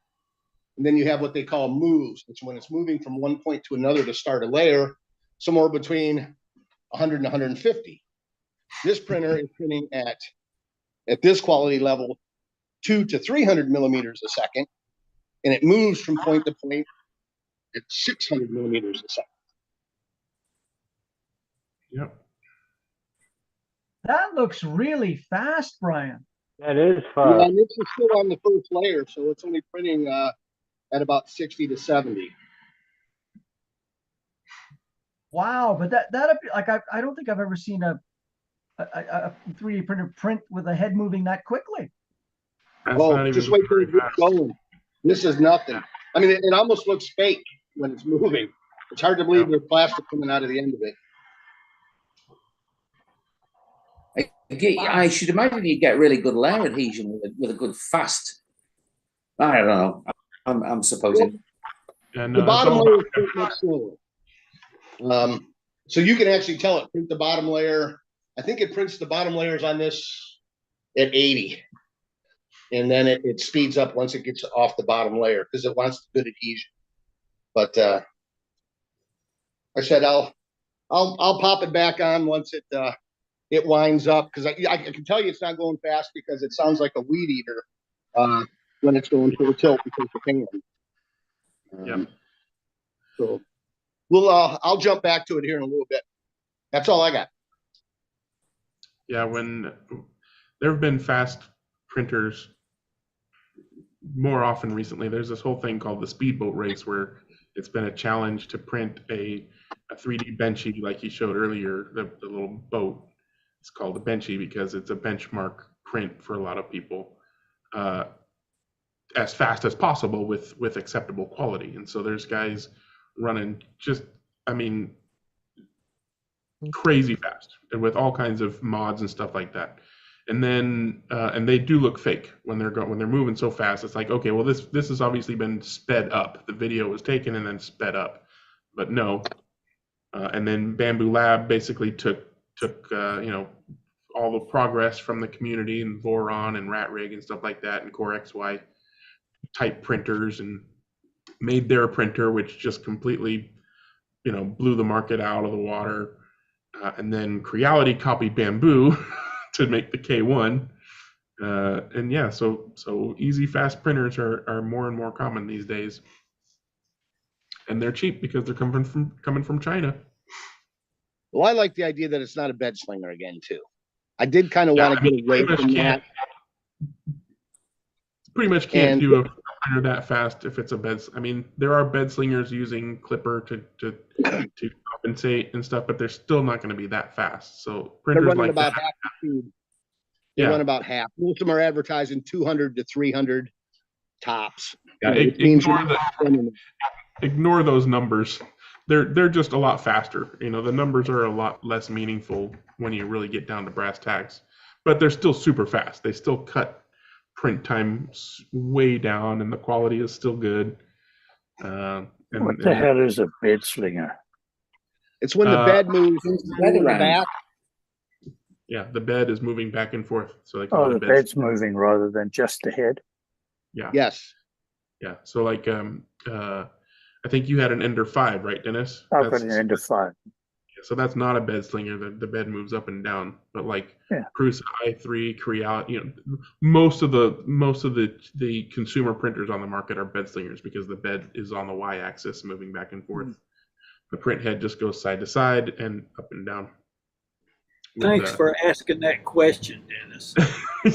And then you have what they call moves, which when it's moving from one point to another to start a layer, somewhere between 100 and 150. This printer is printing at this quality level 200 to 300 millimeters a second, and it moves from point to point at 600 millimeters a second. Yep. That looks really fast, Brian. That is Yeah, fast. and this is still on the first layer, so it's only printing at about 60 to 70. Wow, but that like I don't think I've ever seen a 3D printer print with a head moving that quickly. That's just wait till it gets going. This is nothing. I mean, it almost looks fake when it's moving. It's hard to believe there's plastic coming out of the end of it. I should imagine you get really good layer adhesion with a good fast. I don't know. I'm supposing. And the bottom layer is print much slower. So you can actually tell it print the bottom layer. I think it prints the bottom layers on this at 80. And then it speeds up once it gets off the bottom layer because it wants good adhesion. But I said I'll pop it back on once it winds up, because I can tell you it's not going fast because it sounds like a weed eater when it's going full tilt because the pan. Yep. So I'll jump back to it here in a little bit. That's all I got. Yeah, when there have been fast printers more often recently, there's this whole thing called the speedboat race where it's been a challenge to print a 3D benchy like you showed earlier, the little boat. It's called a benchy because it's a benchmark print for a lot of people, as fast as possible with acceptable quality. And so there's guys running just, I mean, crazy fast and with all kinds of mods and stuff like that. And then and they do look fake when they're moving so fast. It's like, okay, well this has obviously been sped up. The video was taken and then sped up, but no. And then Bamboo Lab basically took all the progress from the community and Voron and RatRig and stuff like that and Core XY type printers and made their printer, which just completely, blew the market out of the water. And then Creality copied Bamboo to make the K1. And yeah, so easy, fast printers are more and more common these days. And they're cheap because they're coming from China. Well, I like the idea that it's not a bed slinger again, too. I did kind of want to get away from that. Pretty much can't do a printer that fast if it's a bed. I mean, there are bed slingers using Clipper to compensate and stuff, but they're still not going to be that fast. So printers they're running like about that, half the speed. They run about half. Most of them are advertising 200 to 300 tops. Yeah, ignore those numbers. They're just a lot faster. The numbers are a lot less meaningful when you really get down to brass tacks, but they're still super fast. They still cut print time way down, and the quality is still good. What the hell is a bed slinger? It's when the bed moves back. Yeah, the bed is moving back and forth. So they the bed's moving rather than just the head. Yeah. Yes. Yeah. So like I think you had an Ender 5, right, Dennis? I've got an Ender 5. So that's not a bed slinger. The bed moves up and down. But like Prusa i3, Creality, most of the consumer printers on the market are bed slingers because the bed is on the y-axis moving back and forth. The print head just goes side to side and up and down. Thanks for asking that question, Dennis.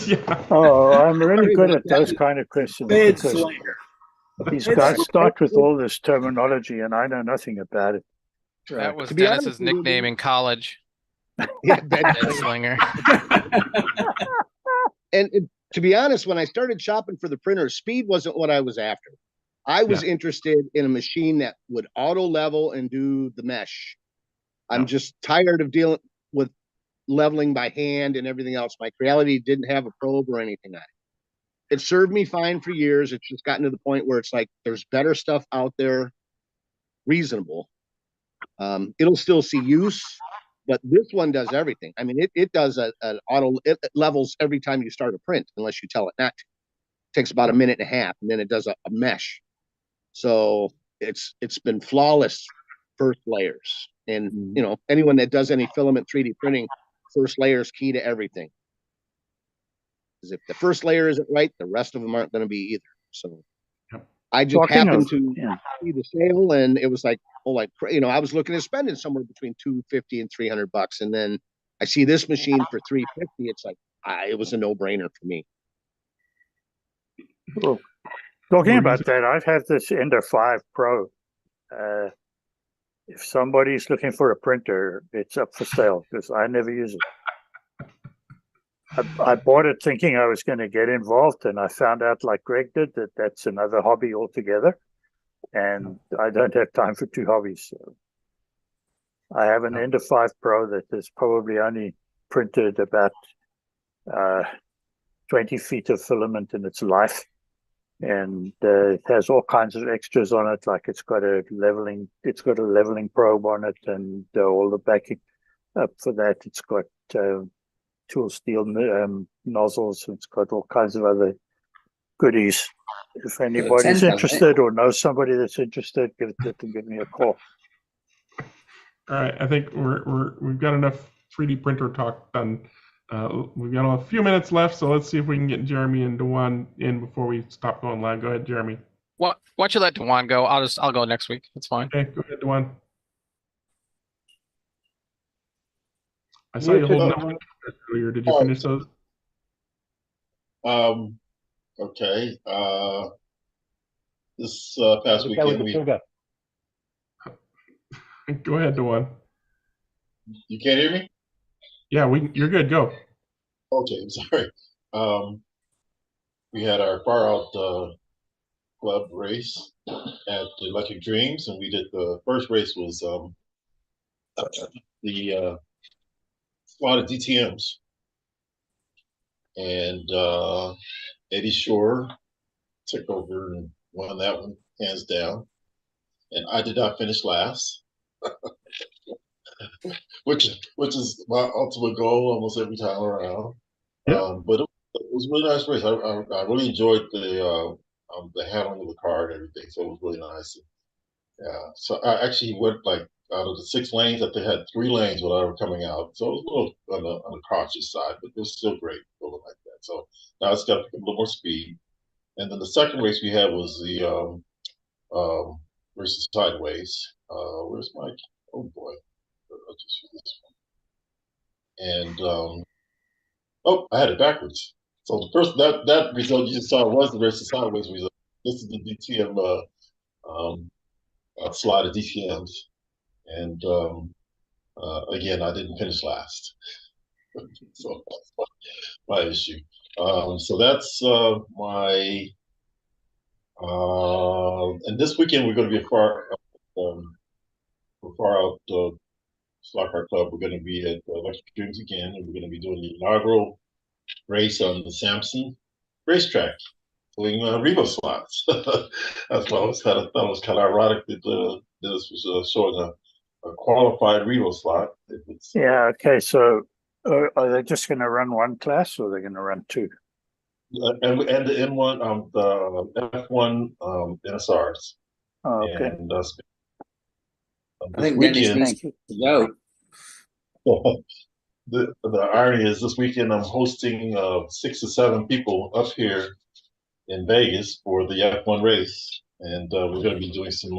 Yeah. Oh, I'm really good at those kind of questions. Bed slinger. These guys start with all this terminology, and I know nothing about it. That was Dennis's nickname in college. Yeah, bed slinger. And to be honest, when I started shopping for the printer, speed wasn't what I was after. I was interested in a machine that would auto level and do the mesh. I'm just tired of dealing with leveling by hand and everything else. My Creality didn't have a probe or anything on it. It served me fine for years. It's just gotten to the point where it's like there's better stuff out there, reasonable. It'll still see use, but this one does everything. I mean, it does an auto, it levels every time you start a print, unless you tell it not to. It takes about a minute and a half, and then it does a mesh. So it's been flawless first layers. And anyone that does any filament 3D printing, first layer is key to everything. Because if the first layer isn't right, the rest of them aren't going to be either. So I just happened to see the sale, and it was like, I was looking at spending somewhere between $250 and $300, and then I see this machine for $350. It's like it was a no-brainer for me. Well, talking about that, I've had this Ender 5 Pro. If somebody's looking for a printer, it's up for sale because I never use it. I bought it thinking I was going to get involved, and I found out, like Greg did, that that's another hobby altogether, and I don't have time for two hobbies. So I have an Ender 5 Pro that has probably only printed about 20 feet of filament in its life, and it has all kinds of extras on it, like it's got a leveling probe on it, and all the backing up for that. It's got tool steel nozzles. It's got all kinds of other goodies. If anybody's interested or knows somebody that's interested, give me a call. All right, I think we've got enough 3D printer talk done. We've got a few minutes left, so let's see if we can get Jeremy and Dewan in before we stop going live. Go ahead, Jeremy. Why don't you let Dewan go? I'll go next week. That's fine. Okay, go ahead, Dewan. I saw you holding up earlier. Did you finish those? Okay. This past weekend we. Go ahead, Dewan. You can't hear me? Yeah, you're good. Go. Okay, I'm sorry. We had our Far Out Club race at the Electric Dreams, and we did the first race was the squad of DTMs, and Eddie Shore took over and won that one hands down, and I did not finish last. which is my ultimate goal almost every time around. But it was a really nice race. I really enjoyed the the handling of the car and everything. So it was really nice. Yeah. So I actually went like out of the 6 lanes that they had 3 lanes when I were coming out. So it was a little on the cautious side, but it was still great going like that. So now it's got to pick up a little more speed. And then the second race we had was the versus sideways. Where's Mike? Oh boy. I'll just use this one. And oh, I had it backwards. So the first that result you just saw was the versus sideways result. This is the DTM slide of DTMs. And again, I didn't finish last. So that's my issue. So that's my and this weekend we're going to be far out Slot Car Club. We're going to be at Electric Dreams again, and we're going to be doing the inaugural race on the Samson racetrack, doing Revo slots. That's why I thought it was kind of ironic that this was showing a qualified Revo slot. Yeah, okay. So are they just going to run one class or are they going to run two? And the N1, the F1 NSRs. Oh, okay. And I think weekend, Dennis needs to go. the irony is this weekend I'm hosting 6 or 7 people up here in Vegas for the F1 race, and we're going to be doing some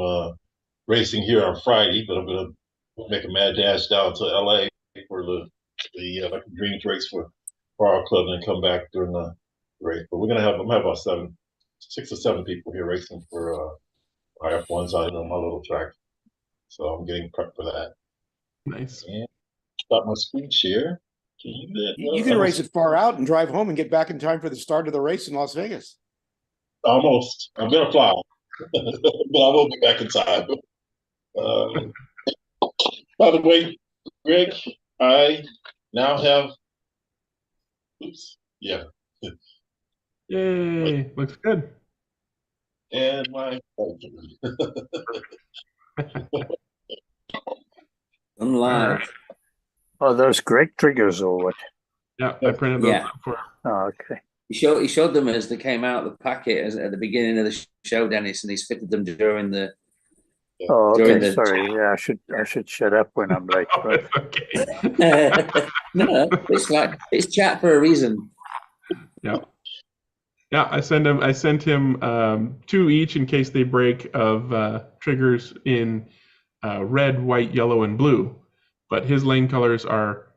racing here on Friday. But I'm going to make a mad dash down to LA for the Electric Dreams race for our club, and then come back during the race. But I'm gonna have about 6 or 7 people here racing for our F1s out on my little track. So I'm getting prepped for that. Nice. And got my screen share. You can race it far out and drive home and get back in time for the start of the race in Las Vegas. Almost. I'm gonna fly, but I will be back in time. By the way, Greg, I now have. Oops. Yeah. Yay! Looks good. And my. I'm live. Right. Oh, those Greg triggers or what? Yeah, I printed those Yeah. out for. Oh, okay. He showed them as they came out of the packet at the beginning of the show, Dennis, and he's fitted them during the. Oh, during okay. the Sorry. Yeah, I should shut up when I'm late. Right? Okay. No, it's chat for a reason. Yeah. Yeah, I sent him 2 each in case they break of triggers in red, white, yellow, and blue. But his lane colors are,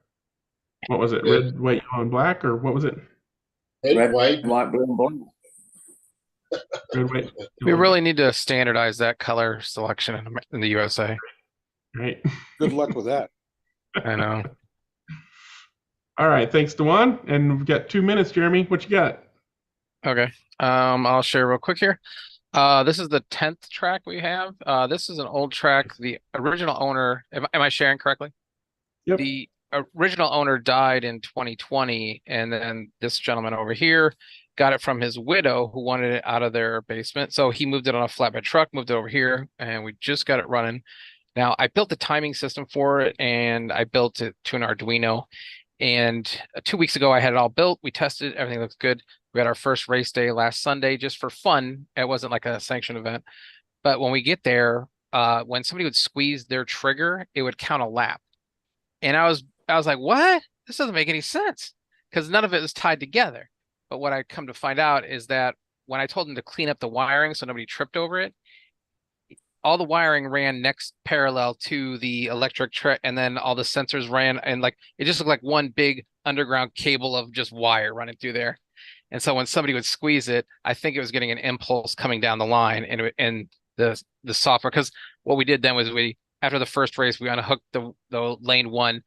what was it? Red, white, yellow, and black, or what was it? Red, white, blue, and black. Red, white. We really need to standardize that color selection in the USA. Right. Good luck with that. I know. All right. Thanks, Dewan. And we've got 2 minutes, Jeremy. What you got? Okay. I'll share real quick here. This is the 10th track we have. This is an old track. The original owner, am I sharing correctly? Yep. The original owner died in 2020, and then this gentleman over here got it from his widow who wanted it out of their basement. So he moved it on a flatbed truck, moved it over here, and we just got it running. Now, I built the timing system for it, and I built it to an Arduino. And 2 weeks ago, I had it all built. We tested it. Everything looks good. We had our first race day last Sunday just for fun. It wasn't like a sanctioned event. But when we get there, when somebody would squeeze their trigger, it would count a lap. And I was like, what? This doesn't make any sense, because none of it is tied together. But what I come to find out is that when I told them to clean up the wiring so nobody tripped over it, all the wiring ran next parallel to the electric track, and then all the sensors ran, and like it just looked like one big underground cable of just wire running through there. And so when somebody would squeeze it, I think it was getting an impulse coming down the line, and the software. Because what we did then was after the first race, we unhooked the lane 1,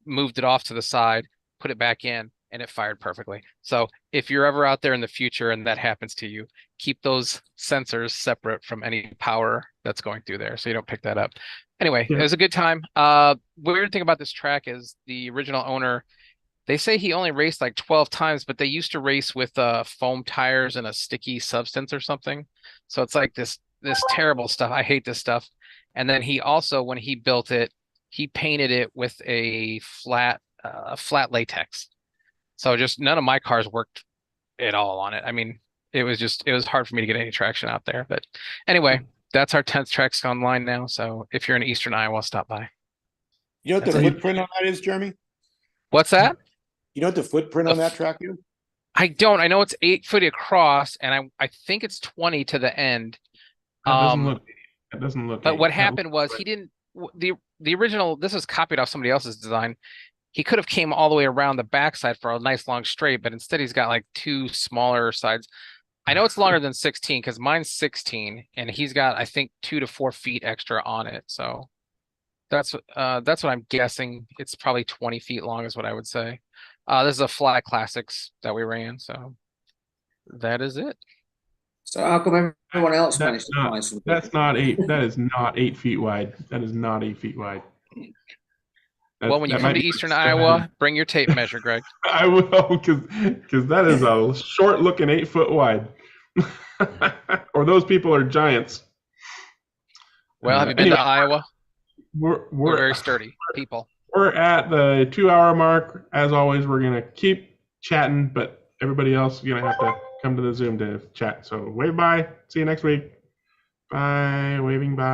moved it off to the side, put it back in, and it fired perfectly. So if you're ever out there in the future and that happens to you, keep those sensors separate from any power that's going through there so you don't pick that up. Anyway, It was a good time. Weird thing about this track is the original owner, they say he only raced like 12 times, but they used to race with foam tires and a sticky substance or something. So it's like this terrible stuff. I hate this stuff. And then he also, when he built it, he painted it with a flat latex. So just none of my cars worked at all on it. I mean, it was hard for me to get any traction out there. But anyway, that's our 10th track online now. So if you're in Eastern Iowa, stop by. You know what the footprint on that is, Jeremy? What's that? You know what the footprint on that track is? I don't. I know it's 8 foot across, and I think it's 20 to the end. That doesn't look. But what happened was he didn't. The original. This was copied off somebody else's design. He could have came all the way around the backside for a nice long straight, but instead he's got like 2 smaller sides. I know it's longer than 16 because mine's 16, and he's got I think 2 to 4 feet extra on it. So that's what I'm guessing. It's probably 20 feet long is what I would say. This is a Flat Classics that we ran, so that is it. So how come everyone else managed to find something? That's not 8. That is not 8 feet wide. That is not 8 feet wide. Well, when you come to Eastern Iowa, bring your tape measure, Greg. I will, because that is a short-looking 8 foot wide. Or those people are giants. Well, have you been to Iowa? We're very sturdy people. We're at the 2-hour mark. As always, we're gonna keep chatting, but everybody else is gonna have to come to the Zoom to chat. So wave bye. See you next week. Bye. Waving bye.